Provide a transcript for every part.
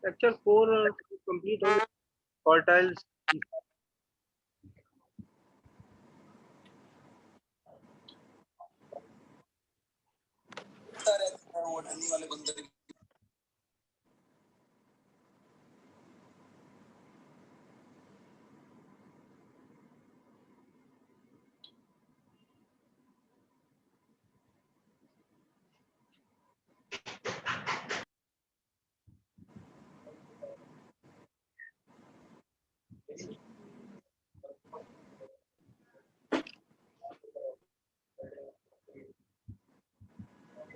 Lecture 4 complete हो quartiles.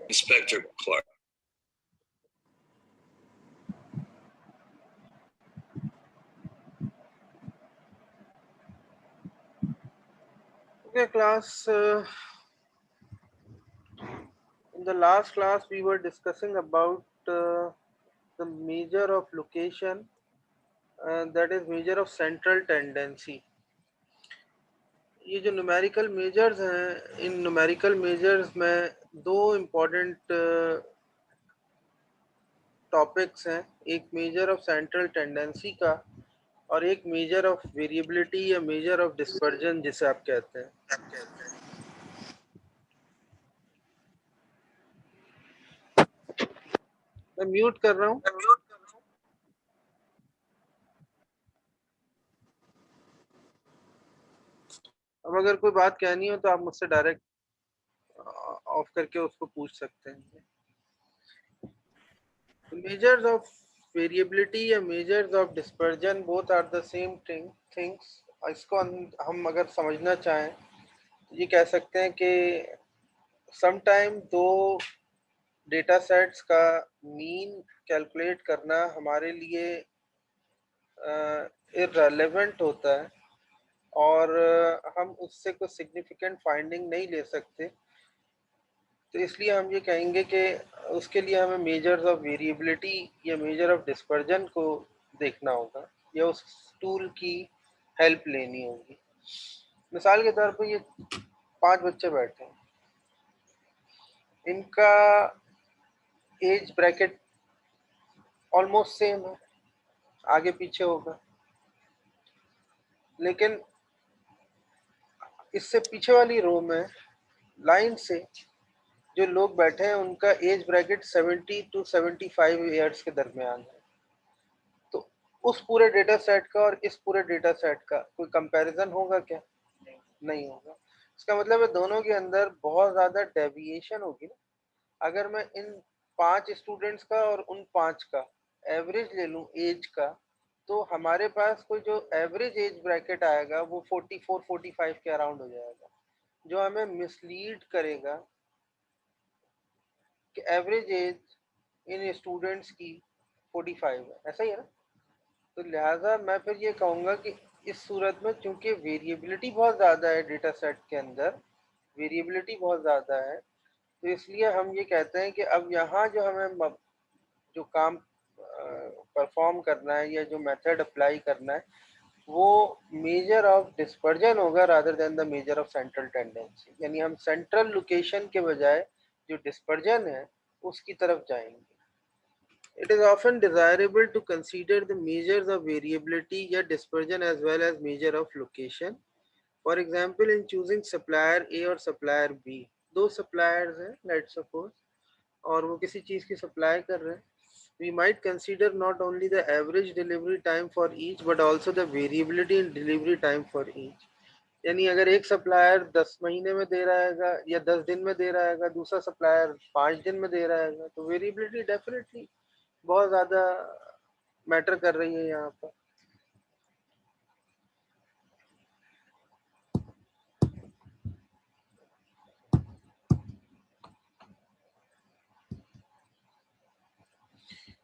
Inspector Clark. Okay, class. In the last class, we were discussing about the measure of location, that is measure of central tendency. ये जो numerical measures हैं, इन numerical measures में दो important topics हैं, एक measure of central tendency का और एक मेजर ऑफ वेरिएबिलिटी या मेजर ऑफ डिस्पर्जन जिसे आप कहते हैं। मैं म्यूट कर रहा हूँ। अब अगर कोई बात कहनी हो तो आप मुझसे डायरेक्ट ऑफ करके उसको पूछ सकते हैं। मेजर्स ऑफ वेरिएबिलिटी या measures of dispersion both are the same things. इसको हम अगर समझना चाहें तो ये कह सकते हैं कि समटाइम दो डेटा सेट्स का मीन कैलकुलेट करना हमारे लिए इररेलेवेंट होता है और हम उससे कुछ सिग्निफिकेंट फाइंडिंग नहीं ले सकते। तो इसलिए हम ये कहेंगे कि उसके लिए हमें मेजर्स ऑफ वेरिएबिलिटी या मेजर ऑफ डिस्पर्जन को देखना होगा या उस टूल की हेल्प लेनी होगी। मिसाल के तौर पर ये 5 बच्चे बैठे हैं, इनका एज ब्रैकेट ऑलमोस्ट सेम है, आगे पीछे होगा, लेकिन इससे पीछे वाली रो में लाइन से जो लोग बैठे हैं उनका एज ब्रैकेट 70 to 75 ईयर्स के दरमियान है। तो उस पूरे डेटा सेट का और इस पूरे डेटा सेट का कोई कंपैरिजन होगा क्या? नहीं होगा। इसका मतलब है दोनों के अंदर बहुत ज़्यादा डेविएशन होगी ना। अगर मैं इन 5 स्टूडेंट्स का और उन 5 का एवरेज ले लूँ एज का, तो हमारे पास कोई जो एवरेज एज ब्रैकेट आएगा वो 44-45 के अराउंड हो जाएगा, जो हमें मिसलीड करेगा कि एवरेज एज इन स्टूडेंट्स की 45 है। ऐसा ही है ना? तो लिहाजा मैं फिर ये कहूँगा कि इस सूरत में चूंकि वेरिएबिलिटी बहुत ज़्यादा है डेटा सेट के अंदर, वेरिएबिलिटी बहुत ज़्यादा है, तो इसलिए हम ये कहते हैं कि अब यहाँ जो हमें जो काम परफॉर्म करना है या जो मेथड अप्लाई करना है वो मेजर ऑफ डिस्पर्जन होगा rather than the measure of central tendency. यानी हम सेंट्रल लोकेशन के बजाय जो डिस्पर्जन है उसकी तरफ जाएंगे। It is often desirable to consider the measures of variability या dispersion as well as measure of location. For example, in choosing supplier A और supplier B, दो suppliers हैं let's suppose, और वो किसी चीज़ की supply कर रहे हैं, we might consider not only the average delivery time for each but also the variability in delivery time for each. यानी अगर एक सप्लायर 10 महीने में दे रहा है या 10 दिन में दे रहा है, दूसरा सप्लायर 5 दिन में दे रहा है, तो वेरिएबिलिटी डेफिनेटली बहुत ज़्यादा मैटर कर रही है यहाँ पर।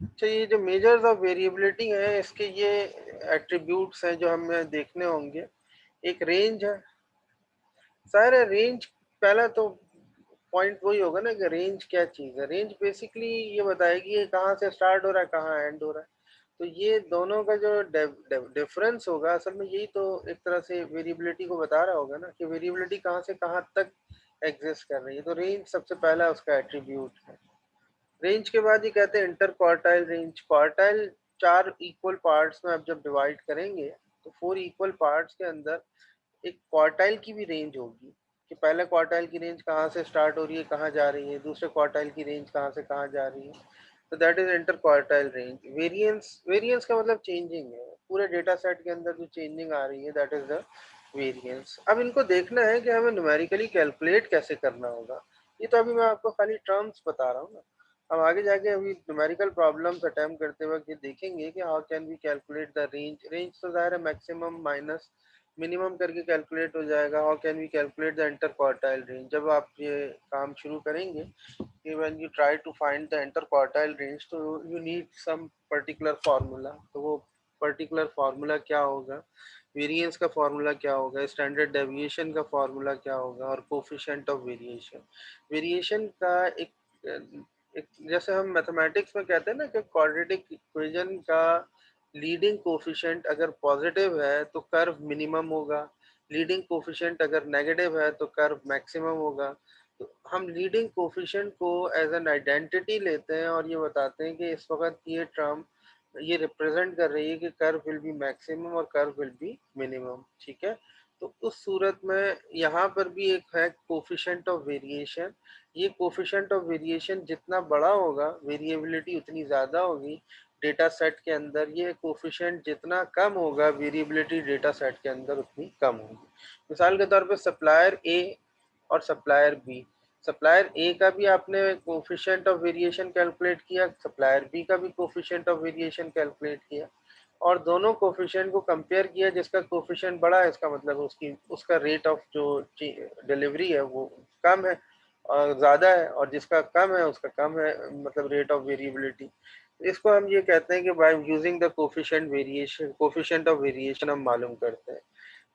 अच्छा, ये जो मेजर्स ऑफ वेरिएबिलिटी है इसके ये एट्रीब्यूट्स हैं जो हमें देखने होंगे। एक रेंज है, सारे रेंज, पहला तो पॉइंट वही होगा ना कि रेंज क्या चीज़ है। रेंज बेसिकली ये बताएगी कहाँ से स्टार्ट हो रहा है कहाँ एंड हो रहा है। तो ये दोनों का जो डिफरेंस होगा असल में यही तो एक तरह से वेरिएबिलिटी को बता रहा होगा ना कि वेरिएबिलिटी कहाँ से कहाँ तक एग्जिस्ट कर रही है। तो रेंज सबसे पहला उसका एट्रीब्यूट है। रेंज के बाद ये कहते हैं inter quartile range. Quartile 4 equal parts में आप जब डिवाइड करेंगे तो 4 इक्वल पार्ट्स के अंदर एक क्वार्टाइल की भी रेंज होगी कि पहले क्वार्टाइल की रेंज कहाँ से स्टार्ट हो रही है, कहाँ जा रही है, दूसरे क्वार्टाइल की रेंज कहाँ से कहाँ जा रही है। तो that is inter quartile range. Variance, variance का मतलब चेंजिंग है, पूरे डेटा सेट के अंदर जो चेंजिंग आ रही है दैट इज द वेरिएंस। अब इनको देखना है कि हमें न्यूमेरिकली कैलकुलेट कैसे करना होगा। ये तो अभी मैं आपको खाली टर्म्स बता रहा हूँ ना, हम आगे जाके अभी न्यूमेरिकल प्रॉब्लम्स अटेम्प्ट करते वक्त ये देखेंगे कि how can we calculate the range. Range तो ज़ाहिर है मैक्सिमम माइनस मिनिमम करके कैलकुलेट हो जाएगा। How can we calculate the interquartile range. जब आप ये काम शुरू करेंगे कि when you try to find the interquartile range तो you need some particular formula. तो वो पर्टिकुलर फार्मूला क्या होगा, वेरिएंस का फार्मूला क्या होगा, स्टैंडर्ड डेविएशन का फार्मूला क्या होगा, और कोफिशिएंट ऑफ वेरिएशन। वेरिएशन का एक जैसे हम मैथमेटिक्स में कहते हैं ना कि क्वाड्रेटिक इक्वेशन का लीडिंग कोफिशिएंट अगर पॉजिटिव है तो कर्व मिनिमम होगा, लीडिंग कोफिशिएंट अगर नेगेटिव है तो कर्व मैक्सिमम होगा। तो हम लीडिंग कोफिशिएंट को एज एन आइडेंटिटी लेते हैं और ये बताते हैं कि इस वक्त ये टर्म ये रिप्रेजेंट कर रही है कि कर्व विल बी मैक्सिमम और कर्व विल बी मिनिमम। ठीक है, तो उस सूरत में यहाँ पर भी एक है कोफिशिएंट ऑफ वेरिएशन। ये कोफिशिएंट ऑफ वेरिएशन जितना बड़ा होगा वेरिएबिलिटी उतनी ज़्यादा होगी डेटा सेट के अंदर। ये कोफिशिएंट जितना कम होगा वेरिएबिलिटी डेटा सेट के अंदर उतनी कम होगी। मिसाल के तौर पे सप्लायर ए और सप्लायर बी, सप्लायर ए का भी आपने कोफिशिएंट ऑफ वेरिएशन कैलकुलेट किया, सप्लायर बी का भी कोफिशिएंट ऑफ वेरिएशन कैलकुलेट किया और दोनों कोफिशिएंट को कंपेयर किया। जिसका कोफिशिएंट बड़ा है इसका मतलब उसकी उसका रेट ऑफ जो डिलीवरी है वो कम है और ज़्यादा है, और जिसका कम है उसका कम है, मतलब रेट ऑफ वेरिएबिलिटी। इसको हम ये कहते हैं कि by using the coefficient variation, coefficient of variation हम मालूम करते हैं।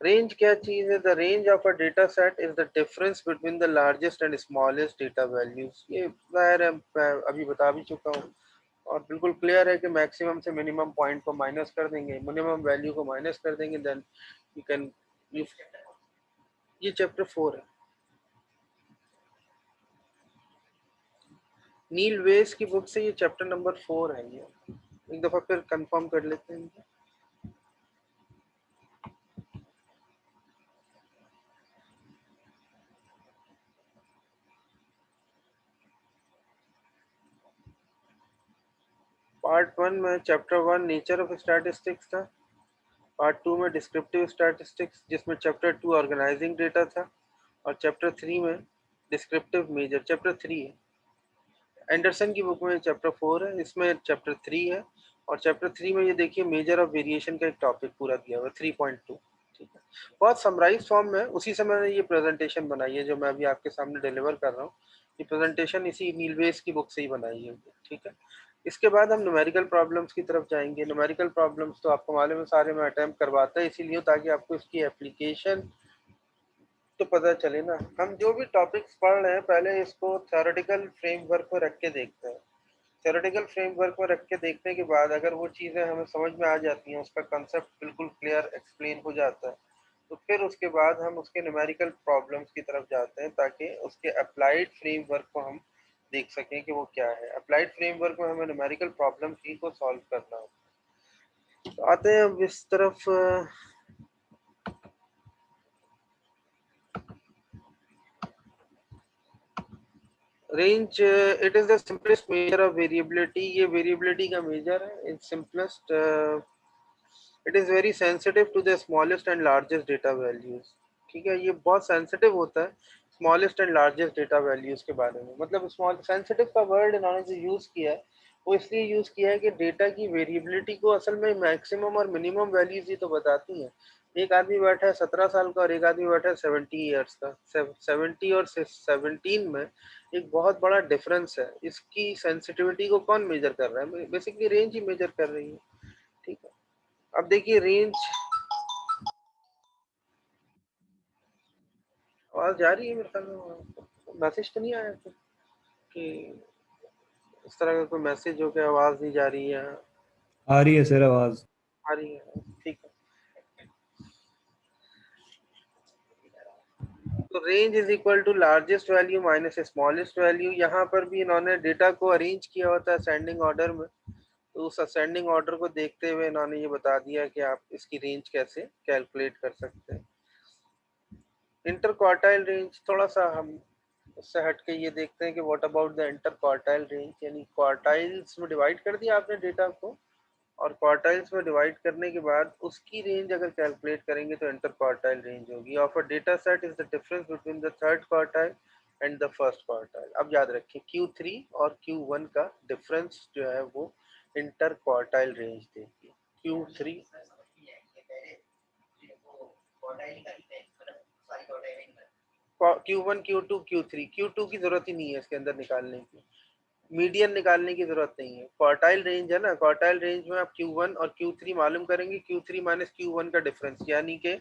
रेंज क्या चीज है? The range of a data set is the difference between the largest and smallest data values. ये जाहिर है मैं अभी बता भी चुका हूँ और बिल्कुल क्लियर है कि मैक्सिमम से मिनिमम पॉइंट को माइनस कर देंगे, मिनिमम वैल्यू को माइनस कर देंगे, देन यू कैन यू। ये चैप्टर 4 है, नील वेस की बुक से ये चैप्टर नंबर 4 है। ये एक दफा फिर कंफर्म कर लेते हैं। पार्ट 1 में चैप्टर 1 नेचर ऑफ स्टैटिस्टिक्स था, पार्ट 2 में डिस्क्रिप्टिव स्टैटिस्टिक्स जिसमें चैप्टर 2 ऑर्गेनाइजिंग डेटा था, और चैप्टर 3 में डिस्क्रिप्टिव मेजर। चैप्टर 3 है, एंडरसन की बुक में चैप्टर 4 है, इसमें चैप्टर 3 है। और चैप्टर 3 में ये देखिए मेजर ऑफ वेरिएशन का एक टॉपिक पूरा दिया हुआ है 3.2। ठीक है, बहुत समराइज फॉर्म में, उसी से मैंने ये प्रेजेंटेशन बनाई है जो मैं अभी आपके सामने डिलीवर कर रहा हूँ। ये प्रेजेंटेशन इसी नीलवेस की बुक से ही बनाई है। ठीक है, इसके बाद हम न्यूमेरिकल प्रॉब्लम्स की तरफ जाएंगे। न्यूमेरिकल प्रॉब्लम्स तो आपको मालूम है सारे में अटेम्प्ट करवाता है, इसीलिए ताकि आपको इसकी एप्लीकेशन तो पता चले ना। हम जो भी टॉपिक्स पढ़ रहे हैं पहले इसको थ्योरेटिकल फ्रेमवर्क में रख के देखते हैं। थ्योरेटिकल फ्रेमवर्क में रख के देखने के बाद अगर वो चीज़ें हमें समझ में आ जाती हैं, उसका कंसेप्ट बिल्कुल क्लियर एक्सप्लेन हो जाता है, तो फिर उसके बाद हम उसके न्यूमेरिकल प्रॉब्लम्स की तरफ जाते हैं ताकि उसके अप्लाइड फ्रेमवर्क को हम देख सकें कि वो क्या है। अप्लाइड फ्रेमवर्क में हमें न्यूमेरिकल प्रॉब्लम्स ही को सॉल्व करना होता है। तो आते हैं अब इस तरफ। Range it is the simplest measure of variability. ये वेरिएबिलिटी का मेजर है, it's simplest. It is very sensitive to the smallest and largest data values. ठीक है, ये बहुत सेंसिटिव होता है smallest and largest data values के बारे में। मतलब स्मॉल सेंसिटिव का वर्ड इन्होंने जो यूज किया है वो इसलिए यूज किया है कि डेटा की वेरिएबिलिटी को असल में मैक्सिमम और मिनिमम वैल्यूज ही तो बताती हैं। एक आदमी बैठा है 17 साल का और एक आदमी बैठा है 70 ईयर्स का, 70 और 17 में एक बहुत बड़ा डिफरेंस है। इसकी सेंसिटिविटी को कौन मेजर कर रहा है? बेसिकली रेंज ही मेजर कर रही है। ठीक है, अब देखिए रेंज, आवाज जा रही है मेरे ख्याल में, मैसेज तो नहीं आया था कि इस तरह का कोई मैसेज हो गया आवाज नहीं जा रही है? आ रही है सर आवाज। आ रही है, ठीक है। तो range is equal to largest value minus smallest value. यहाँ पर भी इन्होंने डेटा को अरेंज किया होता है असेंडिंग ऑर्डर में। तो उस असेंडिंग ऑर्डर को देखते हुए इन्होंने ये बता दिया कि आप इसकी रेंज कैसे कैलकुलेट कर सकते हैं। इंटर क्वार्टाइल रेंज थोड़ा सा हम उससे हट के ये देखते हैं कि what about the interquartile range, यानी क्वार्टाइल्स में डिवाइड कर दिया आपने डेटा को, और क्वार्टाइल्स में डिवाइड करने के बाद उसकी रेंज अगर कैलकुलेट करेंगे तो इंटर क्वार्टाइल रेंज होगी। Of a data set is the difference between the third quartile and the first quartile. अब याद रखिए Q3 और Q1 का डिफरेंस जो है वो इंटर क्वार्टाइल रेंज देगी। Q3 Q1 Q2 Q3, Q2 की जरूरत ही नहीं है इसके अंदर निकालने की, मीडियन निकालने की जरूरत नहीं है। क्वार्टाइल रेंज है ना, क्वार्टाइल रेंज में आप Q1 और Q3 मालूम करेंगे, Q3 माइनस Q1 का डिफरेंस, यानी कि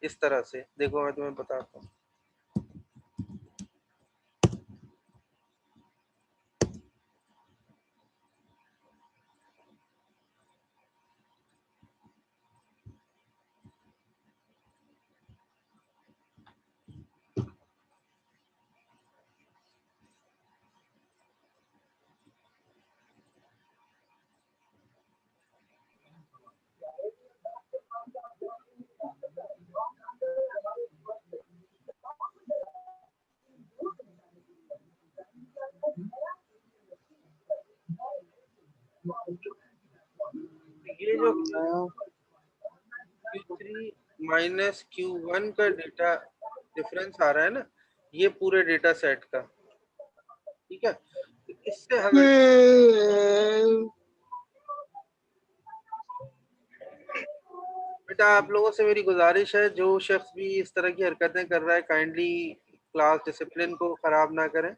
इस तरह से देखो मैं तुम्हें बताता हूँ। ये जो Q3 माइनस Q1 का डेटा डिफरेंस आ रहा है ना, ये पूरे डेटा सेट का, ठीक है। तो इससे हमें बेटा आप लोगों से मेरी गुजारिश है, जो शख्स भी इस तरह की हरकतें कर रहा है काइंडली क्लास डिसिप्लिन को खराब ना करें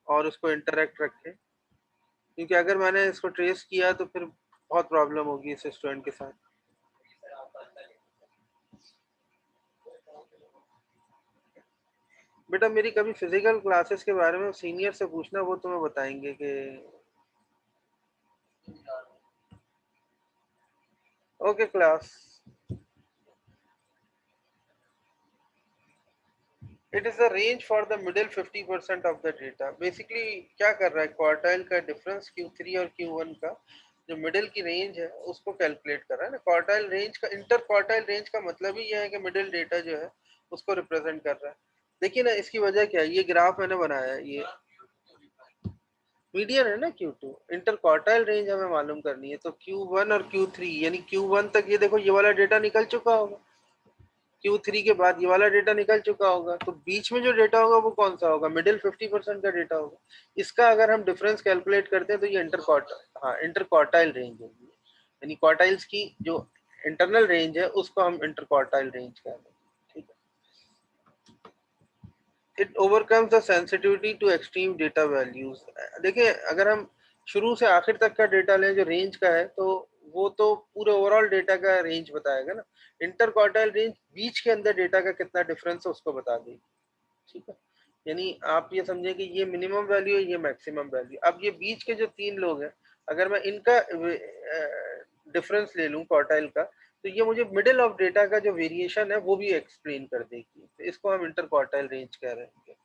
और उसको इंटरेक्ट रखें, क्योंकि अगर मैंने इसको ट्रेस किया तो फिर बहुत प्रॉब्लम होगी इस स्टूडेंट के साथ। बेटा मेरी कभी फिजिकल क्लासेस के बारे में सीनियर से पूछना, वो तुम्हें बताएंगे कि okay class. It is the range for the middle 50% of the data. Basically क्या कर रहा है, क्वार्टाइल का डिफरेंस Q3 और Q1 का जो मिडिल की रेंज है उसको कैलकुलेट कर रहा है ना। क्वार्टाइल रेंज का, इंटर क्वार्टाइल रेंज का मतलब ही यह है कि मिडिल डेटा जो है उसको रिप्रेजेंट कर रहा है। देखिए ना इसकी वजह क्या है, ये ग्राफ मैंने बनाया है, ये मीडियन है ना Q2। इंटर क्वार्टाइल रेंज हमें मालूम करनी है, तो Q1 और Q3 यानी Q1 तक ये देखो ये वाला डेटा निकल चुका होगा, Q3 के बाद ये वाला डेटा निकल चुका होगा, तो बीच में जो डेटा होगा वो कौन सा होगा, मिडिल 50% का डेटा होगा। इसका अगर हम डिफरेंस कैलकुलेट करते हैं तो ये इंटर क्वार्टाइल रेंज होगी, यानी क्वार्टाइल्स की जो इंटरनल रेंज है उसको हम इंटर क्वार्टाइल रेंज कहते हैं, ठीक है। It overcomes the sensitivity to extreme data values. देखिए अगर हम शुरू से आखिर तक का डेटा लें जो रेंज का है, तो वो तो पूरे ओवरऑल डेटा का रेंज बताएगा ना। इंटर क्वार्टाइल रेंज बीच के अंदर डेटा का कितना डिफरेंस है उसको बता देगी, ठीक है। यानी आप ये समझे कि ये मिनिमम वैल्यू है, ये मैक्सिमम वैल्यू। अब ये बीच के जो तीन लोग हैं, अगर मैं इनका डिफरेंस ले लूं क्वार्टाइल का, तो ये मुझे मिडिल ऑफ डेटा का जो वेरिएशन है वो भी एक्सप्लेन कर देगी, तो इसको हम इंटर क्वार्टाइल रेंज कह रहे हैं।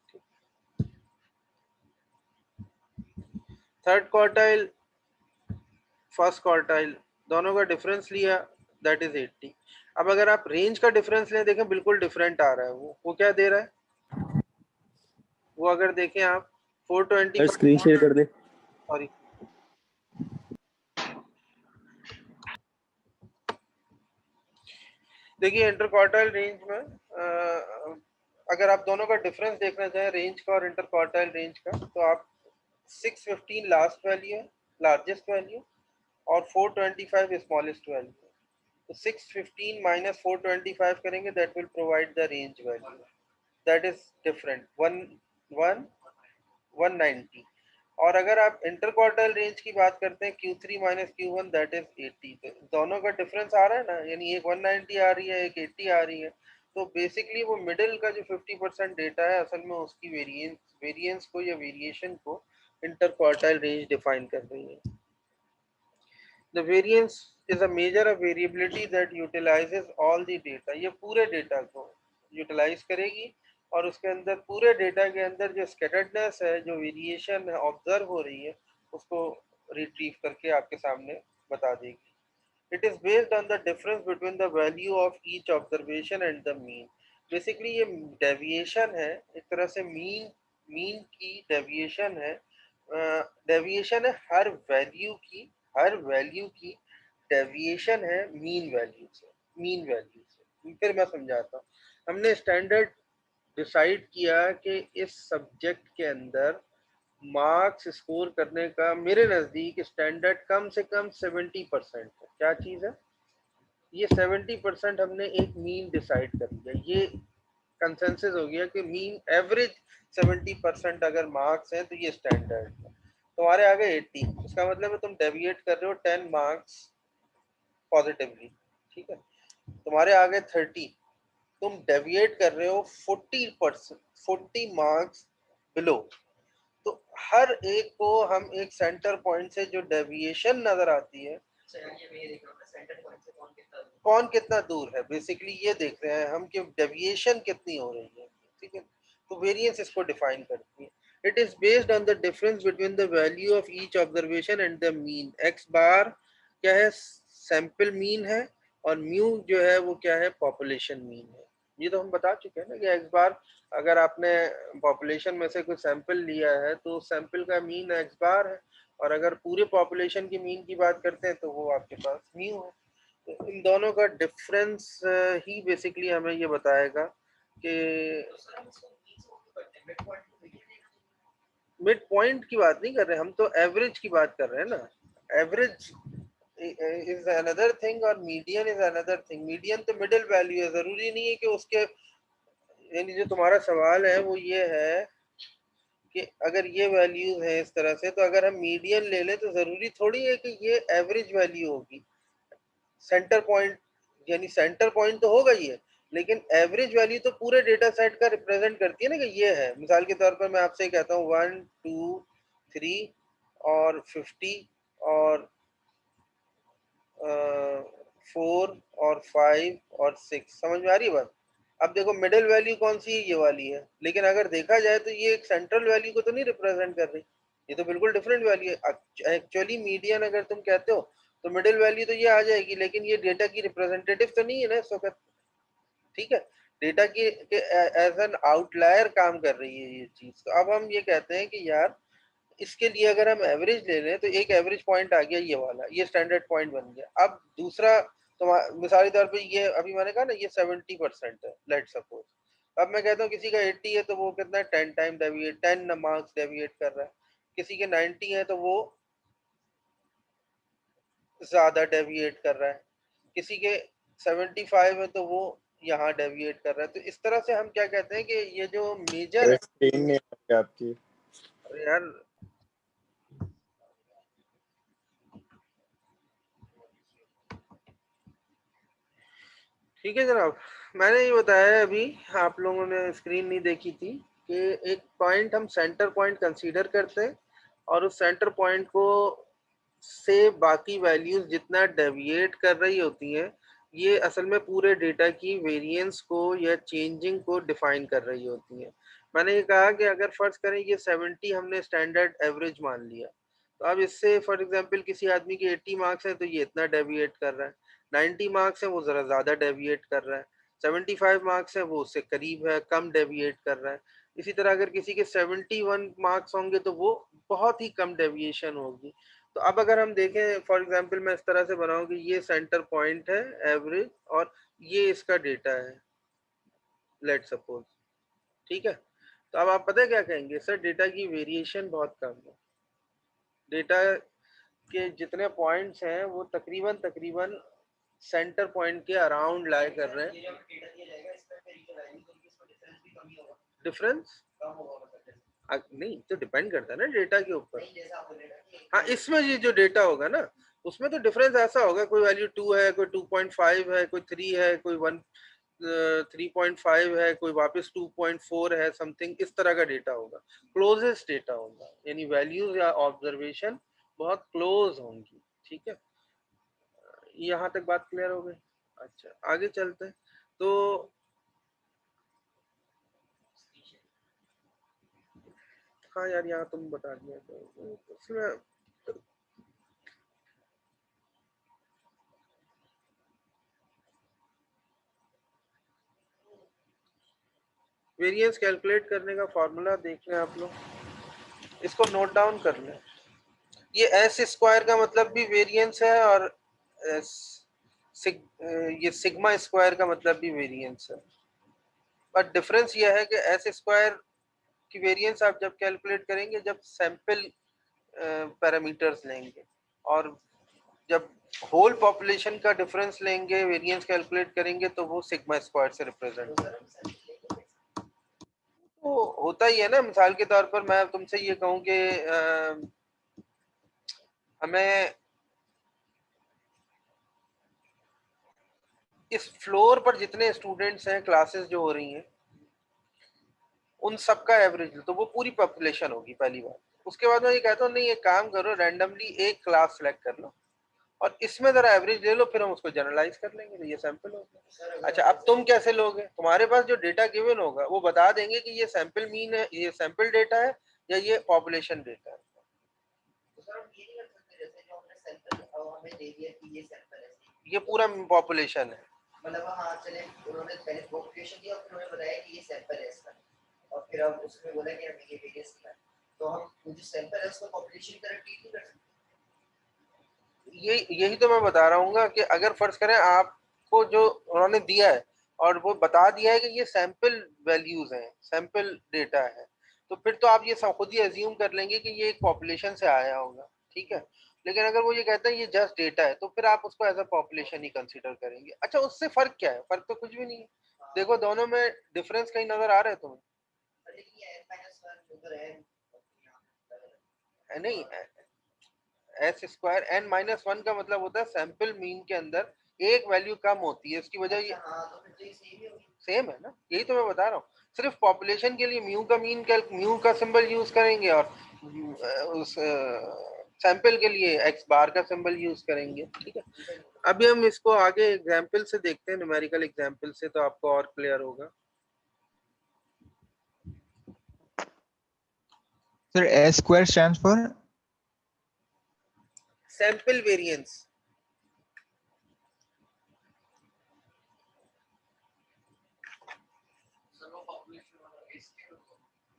थर्ड क्वार्टाइल, फर्स्ट क्वार्टाइल, दोनों का डिफरेंस लिया, दैट इज 80। अब अगर आप रेंज का डिफरेंस लें, देखें बिल्कुल डिफरेंट आ रहा है, वो क्या दे रहा है, वो अगर देखें आप 425, स्क्रीन शेयर कर दे। सॉरी देखिए इंटर क्वार्टाइल रेंज में अगर आप दोनों का डिफरेंस देखना चाहें, रेंज का और इंटर क्वार्टाइल रेंज का, तो आप 615 लास्ट वैल्यू है, लार्जेस्ट वैल्यू, और 425 स्मॉलेस्ट वैल्यू। तो 615 माइनस 425 करेंगे, that will provide the range value, that is different 190। और अगर आप इंटर क्वार्टाइल रेंज की बात करते हैं, Q3 minus Q1 that is 80। तो दोनों का डिफरेंस आ रहा है ना, यानी एक 190 आ रही है, एक 80 आ रही है। तो बेसिकली वो मिडिल का जो 50% डेटा है, असल में उसकी वेरिएंस को या वेरिएशन को इंटर क्वार्टाइल रेंज डिफाइन कर रही है। The variance is a measure of variability that utilizes all the data। ये पूरे डेटा को यूटिलाइज करेगी, और उसके अंदर पूरे डेटा के अंदर जो स्कैटर्डनेस है, जो वेरिएशन है ऑब्जर्व हो रही है, उसको रिट्रीव करके आपके सामने बता देगी। It is based on the difference between the value of each observation and the mean. Basically ये डेविएशन है, एक तरह से मीन की डेविएशन है। डेविएशन है हर वैल्यू की डेविएशन है मीन वैल्यू से। फिर मैं समझाता हूँ। हमने स्टैंडर्ड डिसाइड किया कि इस सब्जेक्ट के अंदर मार्क्स स्कोर करने का मेरे नज़दीक स्टैंडर्ड कम से कम 70% है। क्या चीज़ है ये? 70% हमने एक मीन डिसाइड कर लिया। ये कंसेंसस हो गया कि मीन एवरेज 70% अगर मार्क्स हैं तो ये स्टैंडर्ड है। तुम्हारे आगे 80, इसका मतलब है तुम डेविएट कर रहे हो 10 मार्क्स पॉजिटिवली, ठीक है। तुम्हारे आगे 30, तुम डेविएट कर रहे हो 40%, 40 मार्क्स बिलो। तो हर एक को हम एक सेंटर पॉइंट से जो डेविएशन नजर आती है, कौन कितना दूर है, बेसिकली ये देख रहे हैं हम कि डेविएशन कितनी हो रही है, ठीक है। तो वेरिएंस इसको डिफाइन करती है। It is based on the difference between the value of each observation and the mean. X bar क्या है? सैंपल मीन है, और म्यू जो है वो क्या है? पॉपुलेशन मीन है। ये तो हम बता चुके हैं ना कि एक्स बार, अगर आपने पॉपुलेशन में से कोई सैंपल लिया है तो सैंपल का मीन एक्स बार है, और अगर पूरे पॉपुलेशन की मीन की बात करते हैं तो वो आपके पास म्यू है। तो इन दोनों का डिफरेंस ही बेसिकली हमें ये बताएगा कि मिड पॉइंट की बात नहीं कर रहे हम, तो एवरेज की बात कर रहे हैं ना। एवरेज इज अनदर थिंग और median is another thing. Median तो मिडिल वैल्यू है, जरूरी नहीं है कि उसके, यानी जो तुम्हारा सवाल है वो ये है कि अगर ये वैल्यूज है इस तरह से, तो अगर हम मीडियन ले लें तो जरूरी थोड़ी है कि ये एवरेज वैल्यू होगी। सेंटर पॉइंट, यानी सेंटर पॉइंट तो होगा ही है, लेकिन एवरेज वैल्यू तो पूरे डेटा सेट का रिप्रेजेंट करती है ना, कि ये है। मिसाल के तौर पर मैं आपसे कहता हूँ 1 2 3 और 50 और 4 और 5 और 6, समझ में आ रही है बात? अब देखो मिडिल वैल्यू कौन सी है? ये वाली है। लेकिन अगर देखा जाए तो ये एक सेंट्रल वैल्यू को तो नहीं रिप्रेजेंट कर रही, ये तो बिल्कुल डिफरेंट वैल्यू है। एक्चुअली मीडियन अगर तुम कहते हो तो मिडिल वैल्यू तो ये आ जाएगी, लेकिन ये डेटा की रिप्रेजेंटेटिव तो नहीं है ना इस वक्त, ठीक है। डेटा की एज एन आउटलायर काम कर रही है ये चीज। तो अब हम ये कहते हैं कि यार इसके लिए अगर हम एवरेज ले लें तो एक एवरेज पॉइंट आ गया ये वाला, ये स्टैंडर्ड पॉइंट बन गया। अब दूसरा, तो मिसाली तौर पे ये अभी मैंने कहा ना ये 70% है, लेट सपोज। अब मैं कहता हूँ किसी का 80 है तो वो कितना है? 10 टाइम डेविएट, 10 मार्क्स डेविएट कर रहा है। किसी के 90 है तो वो ज्यादा डेविएट कर रहा है। किसी के 75 है तो वो यहाँ डेविएट कर रहा है। तो इस तरह से हम क्या कहते हैं कि ये जो मेजर है। स्क्रीन नहीं आ रही आपकी। अरे यार, ठीक है जनाब, मैंने ये बताया अभी, आप लोगों ने स्क्रीन नहीं देखी थी, कि एक पॉइंट हम सेंटर पॉइंट कंसीडर करते हैं, और उस सेंटर पॉइंट को से बाकी वैल्यूज जितना डेविएट कर रही होती हैं, ये असल में पूरे डेटा की वेरिएंस को या चेंजिंग को डिफाइन कर रही होती हैं। मैंने ये कहा कि अगर फर्ज करें ये 70 हमने स्टैंडर्ड एवरेज मान लिया, तो अब इससे फॉर एग्जांपल किसी आदमी के 80 मार्क्स हैं तो ये इतना डेविएट कर रहा है, 90 मार्क्स है वो ज़रा ज़्यादा डेविएट कर रहा है, 75 मार्क्स है वो उससे करीब है, कम डेविएट कर रहा है। इसी तरह अगर किसी के 71 मार्क्स होंगे तो वो बहुत ही कम डेविएशन होगी। तो अब अगर हम देखें फॉर एग्जांपल, मैं इस तरह से बनाऊं कि ये सेंटर पॉइंट है एवरेज, और ये इसका डेटा है, लेट सपोज, ठीक है। तो अब आप पता है क्या कहेंगे? सर डेटा की वेरिएशन बहुत कम है, डेटा के जितने पॉइंट्स हैं वो तकरीबन तकरीबन सेंटर पॉइंट के अराउंड लाई कर रहे हैं। डिफरेंस नहीं, तो डिपेंड करता है ना डेटा के ऊपर। हाँ, इसमें ये जो डेटा होगा ना, उसमें तो डिफरेंस ऐसा होगा, कोई वैल्यू 2 है, कोई 2.5 है, कोई 3 है, कोई 3.5 है, कोई वापस 2.4 है, समथिंग इस तरह का डेटा होगा। क्लोजेस्ट डेटा होगा, यानी वैल्यूज या ऑब्जर्वेशन बहुत क्लोज होंगी, ठीक है। यहाँ तक बात क्लियर हो गई? अच्छा, आगे चलते हैं। तो हाँ यार, यहाँ तुम बता दिया तो उसमें वेरिएंस कैलकुलेट करने का फॉर्मूला देख लें आप लोग, इसको नोट डाउन कर लें। ये एस स्क्वायर का मतलब भी वेरिएंस है और ये सिग्मा स्क्वायर का मतलब भी वेरिएंस है, पर डिफरेंस ये है कि एस स्क्वायर की वेरिएंस आप जब कैलकुलेट करेंगे जब सैंपल पैरामीटर्स लेंगे, और जब होल पॉपुलेशन का डिफरेंस लेंगे वेरिएंस कैलकुलेट करेंगे तो वो सिग्मा स्क्वायर से रिप्रेजेंट तो होता ही है ना। मिसाल के तौर पर मैं तुमसे ये कहूं कि हमें इस फ्लोर पर जितने स्टूडेंट्स हैं, क्लासेस जो हो रही हैं, उन सबका एवरेज तो वो पूरी पॉपुलेशन होगी पहली बार। उसके बाद मैं ये कहता हूँ नहीं, एक काम करो, रैंडमली एक क्लास सेलेक्ट कर लो और इसमें जरा एवरेज ले लो, फिर हम उसको जनरलाइज कर लेंगे, तो ये सैंपल होगा। अच्छा, अब तुम कैसे लोगे? तुम्हारे पास जो डेटा गिवन होगा वो बता देंगे कि ये सैंपल मीन है, ये सैंपल डेटा है, या ये पॉपुलेशन डेटा है। ये पूरा पॉपुलेशन है, मतलब हाँ चले, उन्होंने पहले पॉपुलेशन दिया, फिर उन्होंने बताया कि ये सैंपल है इसका, और फिर अब उसमें बोला कि हमें ये वेरिएंस निकालना है, तो हम जो सैंपल है उसको पॉपुलेशन करेक्ट नहीं कर सकते। यही तो मैं बता रहा हूँ कि अगर फर्ज करें आपको जो उन्होंने दिया है और वो बता दिया है कि ये सैंपल वैल्यूज हैं, सैंपल डेटा है, तो फिर तो आप ये खुद ही अज्यूम कर लेंगे कि ये एक पॉपुलेशन से आया होगा, ठीक है। लेकिन अगर वो ये कहते हैं ये जस्ट डेटा है, तो फिर आप उसको एज अ पॉपुलेशन ही कंसीडर करेंगे। अच्छा, उससे फर्क क्या है? फर्क तो कुछ भी नहीं है। देखो, दोनों में डिफरेंस कहीं नजर आ रहा है तुम्हें? नहीं, S square N minus one का मतलब होता है सैंपल मीन के अंदर एक वैल्यू कम होती है, उसकी वजह ये सेम है ना। यही तो मैं बता रहा हूँ, सिर्फ पॉपुलेशन के लिए म्यू का मीन म्यू का सिंबल यूज करेंगे और उस सैंपल के लिए एक्स बार का सिंबल यूज करेंगे, ठीक है। अभी हम इसको आगे एग्जाम्पल से देखते हैं, न्यूमेरिकल एग्जाम्पल से, तो आपको और क्लियर होगा। Sir S square stands for sample variance.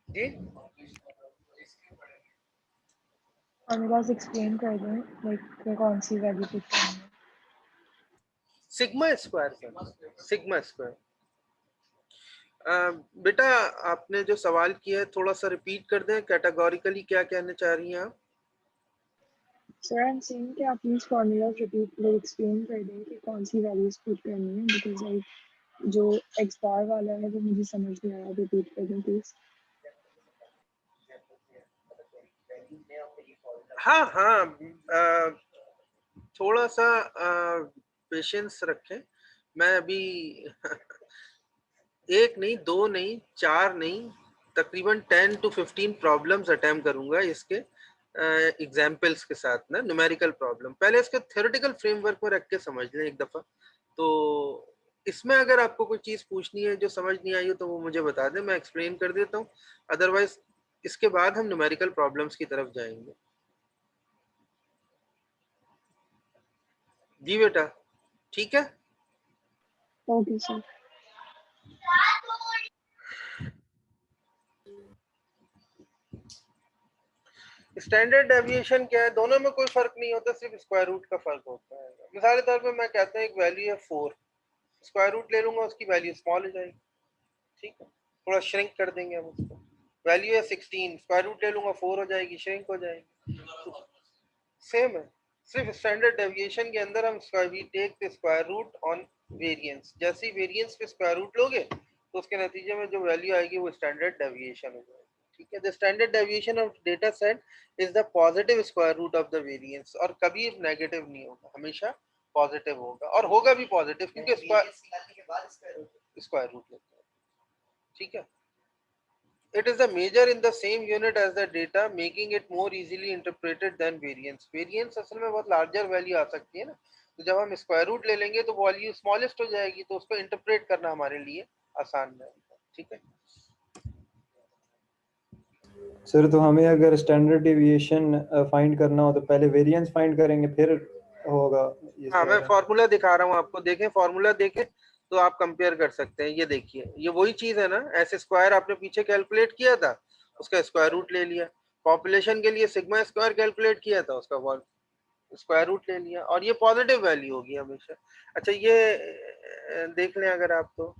जी, और मेरे पास एक्सप्लेन कर दें लाइक कौन सी वैल्यू पिक करनी है। Sigma square, sigma square. बेटा, आपने जो सवाल किया है थोड़ा सा रिपीट कर दें, कैटेगोरिकली क्या कहना चाह रही हैं आप? सर आई एम सेइंग कि आप प्लीज फॉर्मूला रिपीट एक्सप्लेन कर दें कि कौन सी वैल्यूज पुट करनी है, बिकॉज लाइक जो एक्स बार वाला है वो मुझे समझ नहीं आया, रिपीट कर दें प्लीज। हाँ हाँ, थोड़ा सा पेशेंस रखें। मैं अभी एक नहीं, दो नहीं, चार नहीं, तकरीबन 10 to 15 प्रॉब्लम्स अटेम्प्ट करूंगा इसके एग्जाम्पल्स के साथ ना, न्यूमेरिकल प्रॉब्लम। पहले इसके थ्योरेटिकल फ्रेमवर्क में रख के समझ लें एक दफा। तो इसमें अगर आपको कोई चीज पूछनी है जो समझ नहीं आई हो तो वो मुझे बता दें, मैं एक्सप्लेन कर देता हूँ। अदरवाइज इसके बाद हम न्यूमेरिकल प्रॉब्लम्स की तरफ जाएंगे। जी बेटा, ठीक है। Okay sir. स्टैंडर्ड डेविएशन क्या है? दोनों में कोई फर्क नहीं होता, सिर्फ स्क्वायर रूट का फर्क होता है। मिसाल के तौर पे मैं कहता हूँ एक वैल्यू है 4, स्क्वायर रूट ले लूंगा, उसकी वैल्यू स्मॉल हो जाएगी, ठीक है, थोड़ा श्रिंक कर देंगे हम उसको। वैल्यू है 16, स्क्वायर रूट ले लूंगा, 4 हो जाएगी, श्रिंक हो जाएगी। सेम है, सिर्फ स्टैंडर्ड डेविएशन के अंदर हम we take the square root on variance. जैसे ही वेरिएंस पे स्क्वायर रूट लोगे तो उसके नतीजे में जो वैल्यू आएगी वो स्टैंडर्ड डेविएशन हो जाएगी, ठीक है। The standard deviation of data set is the positive square root of the variance, और कभी नेगेटिव नहीं होगा, हमेशा पॉजिटिव होगा, और होगा भी पॉजिटिव क्योंकि स्क्वायर रूट लेते हैं, ठीक है। It is a measure in the same unit as the data, making it more easily interpreted than variance. Variance असल में बहुत larger value आ सकती है ना, तो जब हम स्क्वायर रूट ले लेंगे तो वैल्यू स्मॉलेस्ट हो जाएगी, तो उसको इंटरप्रेट करना हमारे लिए आसान रहेगा, ठीक है। सर तो हमें अगर स्टैंडर्ड डेविएशन फाइंड करना हो तो पहले वेरिएंस फाइंड करेंगे फिर होगा ये हाँ, मैं सारा। फॉर्मूला दिखा रहा हूँ आपको, देखें फॉर्मूला देखें, तो आप कंपेयर कर सकते हैं। ये देखिए, ये वही चीज है ना, एस स्क्वायर आपने पीछे कैलकुलेट किया था, उसका स्क्वायर रूट ले लिया। पॉपुलेशन के लिए सिग्मा स्क्वायर कैलकुलेट किया था, उसका स्क्वायर रूट ले लिया, और ये पॉजिटिव वैल्यू होगी हमेशा। अच्छा, ये देख लें अगर आप, तो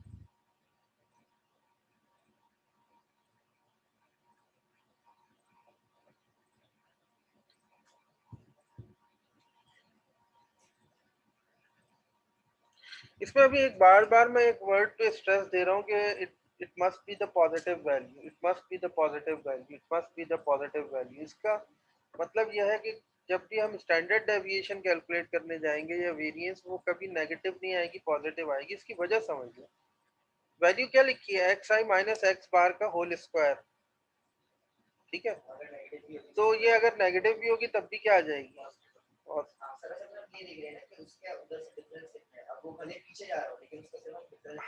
इसमें अभी एक बार बार मैं एक वर्ड पे स्ट्रेस दे रहा हूँ कि it must be the positive value, it must be the positive value, it must be the positive value. इसका मतलब यह है कि जब भी हम स्टैंडर्ड डेविएशन कैलकुलेट करने जाएंगे या वेरिएंस, वो कभी नेगेटिव नहीं आएगी, पॉजिटिव आएगी। इसकी वजह समझ लो। वैल्यू क्या लिखी है, एक्स आई माइनस एक्स बार का होल स्क्वायर, ठीक है। तो ये अगर नेगेटिव भी होगी तब भी क्या आ जाएगी, और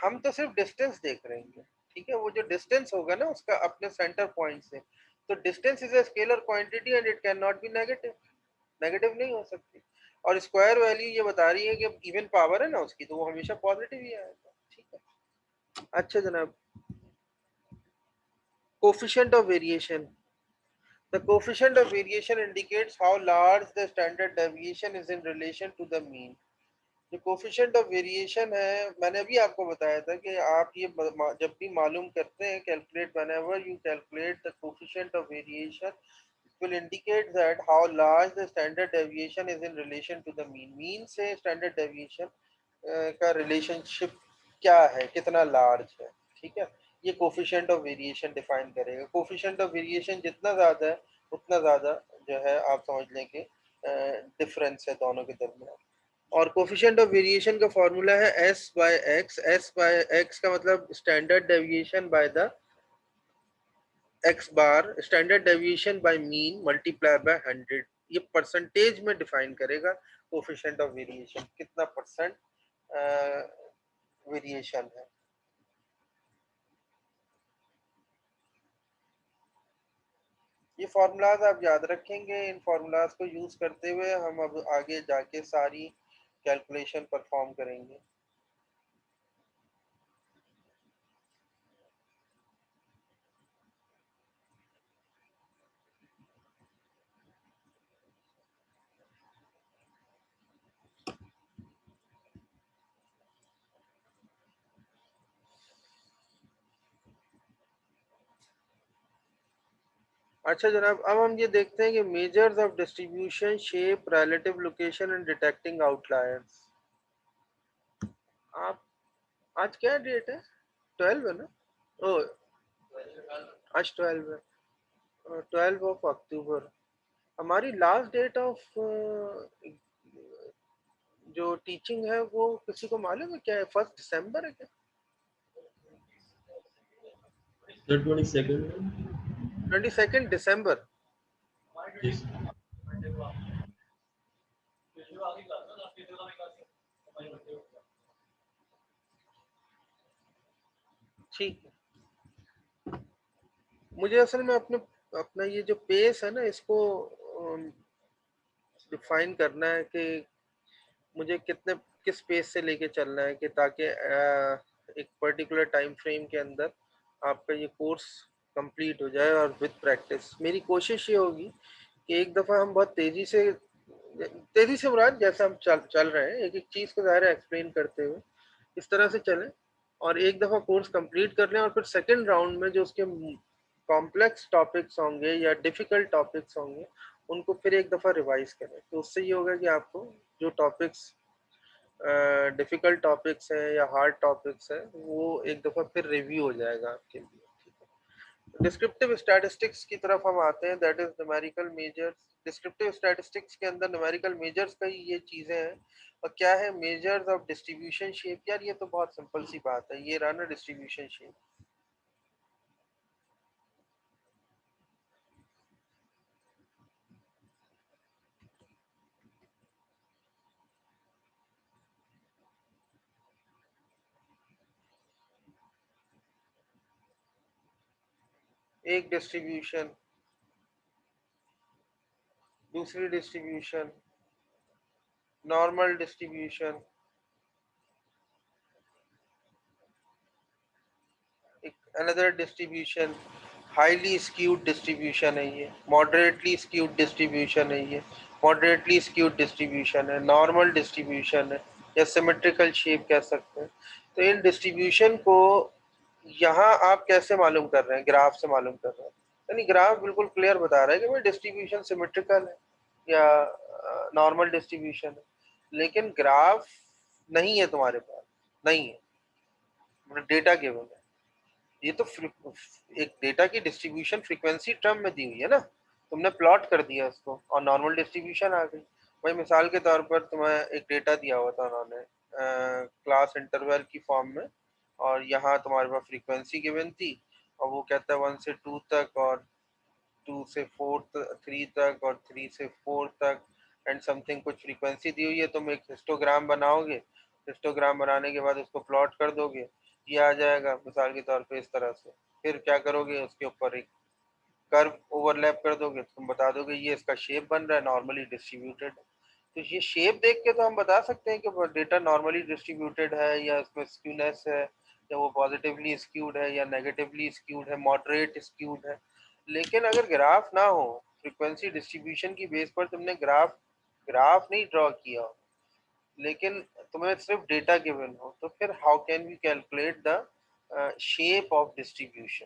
हम तो सिर्फ डिस्टेंस देख रहे हैं, ठीक है। वो जो डिस्टेंस होगा ना उसका अपने सेंटर पॉइंट से, तो distance is a scalar quantity and it can not be negative, negative नहीं हो सकती। और स्क्वायर वैल्यू ये बता रही है कि इवन पावर है ना उसकी, तो वो हमेशा पॉजिटिव ही आएगा, ठीक है। अच्छा जनाब, coefficient of variation. The coefficient of variation indicates how large the standard deviation is in relation to the mean. जो कोफिशिएंट ऑफ वेरिएशन है, मैंने अभी आपको बताया था कि आप ये जब भी मालूम करते हैं, calculate whenever you calculate the coefficient of variation, it will indicate that how large the standard deviation is in relation to the mean. Mean से स्टैंडर्ड डेविएशन का रिलेशनशिप क्या है, कितना लार्ज है, ठीक है। ये कोफिशिएंट ऑफ वेरिएशन डिफाइन करेगा। कोफिशिएंट ऑफ वेरिएशन जितना ज्यादा है उतना ज्यादा जो है आप समझ लें कि डिफरेंस है दोनों के दरमियान। और कोफिशिएंट ऑफ वेरिएशन का फॉर्मूला है S by X. S by X का मतलब standard deviation by the X bar, standard deviation by mean multiply by 100। ये परसेंटेज में डिफाइन करेगा कोफिशिएंट ऑफ वेरिएशन, कितना परसेंट वेरिएशन है। ये फार्मूलाज आप याद रखेंगे। इन फार्मूलाज को यूज करते हुए हम अब आगे जाके सारी कैलकुलेशन परफॉर्म करेंगे। अच्छा जनाब, अब हम ये देखते हैं कि measures of distribution, shape, relative location and detecting outliers. आप आज क्या डेट है, 12 है ना? ओ, आज 12 है, 12 ऑफ अक्टूबर। हमारी लास्ट डेट ऑफ जो टीचिंग है वो किसी को मालूम है क्या है? 1 दिसंबर है क्या? 22 दिसंबर। ठीक है। मुझे असल में अपना ये जो पेस है ना, इसको डिफाइन करना है कि मुझे किस पेस से लेके चलना है, कि ताकि एक पर्टिकुलर टाइम फ्रेम के अंदर आपका ये कोर्स कंप्लीट हो जाए। और विद प्रैक्टिस मेरी कोशिश ये होगी कि एक दफ़ा हम बहुत तेज़ी से मुराद जैसे हम चल रहे हैं, एक एक चीज़ को ज़ाहिर एक्सप्लेन करते हुए इस तरह से चलें, और एक दफ़ा कोर्स कंप्लीट कर लें, और फिर सेकंड राउंड में जो उसके कॉम्प्लेक्स टॉपिक्स होंगे या डिफ़िकल्ट टॉपिक्स होंगे उनको फिर एक दफ़ा रिवाइज करें। तो उससे ये होगा कि आपको जो टॉपिक्स डिफ़िकल्ट टॉपिक्स हैं या हार्ड टॉपिक्स हैं वो एक दफ़ा फिर रिव्यू हो जाएगा आपके लिए। डिस्क्रिप्टिव स्टैटिस्टिक्स की तरफ हम आते हैं, that is numerical measures. Descriptive statistics के अंदर न्यूमेरिकल मेजर्स का ही ये चीज़ें हैं। और क्या है मेजर्स ऑफ डिस्ट्रीब्यूशन शेप? यार ये तो बहुत सिंपल सी बात है, ये रहा ना डिस्ट्रीब्यूशन शेप। एक डिस्ट्रीब्यूशन, दूसरी distribution, normal distribution, another distribution, highly skewed distribution है ये, मॉडरेटली स्क्यूड डिस्ट्रीब्यूशन है ये, मॉडरेटली स्क्यूड डिस्ट्रीब्यूशन है, नॉर्मल डिस्ट्रीब्यूशन है, या सिमेट्रिकल शेप कह सकते हैं। तो इन डिस्ट्रीब्यूशन को यहाँ आप कैसे मालूम कर रहे हैं? ग्राफ से मालूम कर रहे हैं। यानी ग्राफ बिल्कुल क्लियर बता रहा है कि भाई डिस्ट्रीब्यूशन सिमेट्रिकल है या नॉर्मल डिस्ट्रीब्यूशन है, लेकिन ग्राफ नहीं है तुम्हारे पास, नहीं है, डेटा गिवन है। ये तो एक डेटा की डिस्ट्रीब्यूशन फ्रीक्वेंसी टर्म में दी हुई है ना, तुमने प्लॉट कर दिया उसको और नॉर्मल डिस्ट्रीब्यूशन आ गई। भाई मिसाल के तौर पर तुम्हें एक डेटा दिया हुआ था उन्होंने क्लास इंटरवल की फॉर्म में, और यहाँ तुम्हारे पास फ्रीक्वेंसी गिवन थी, और वो कहता है 1 से 2 तक, और 2 से 4 3 तक, और 3 से 4 तक एंड समथिंग कुछ फ्रीक्वेंसी दी हुई है। तुम एक हिस्टोग्राम बनाओगे, हिस्टोग्राम बनाने के बाद उसको प्लॉट कर दोगे, ये आ जाएगा मिसाल के तौर पे इस तरह से। फिर क्या करोगे, उसके ऊपर एक कर्व ओवरलैप कर दोगे, तुम बता दोगे ये इसका शेप बन रहा है, नॉर्मली डिस्ट्रीब्यूटेड। तो ये शेप देख के तो हम बता सकते हैं कि डेटा नॉर्मली डिस्ट्रीब्यूटेड है, या इसमें स्क्यूनेस है, या वो पॉजिटिवली स्क्यूड है या नेगेटिवली स्क्यूड है, मॉडरेट स्क्यूड है। लेकिन अगर ग्राफ ना हो, फ्रीक्वेंसी डिस्ट्रीब्यूशन की बेस पर तुमने ग्राफ नहीं ड्रॉ किया हो, लेकिन तुम्हें सिर्फ डेटा गिवन हो, तो फिर how can we calculate the shape of distribution?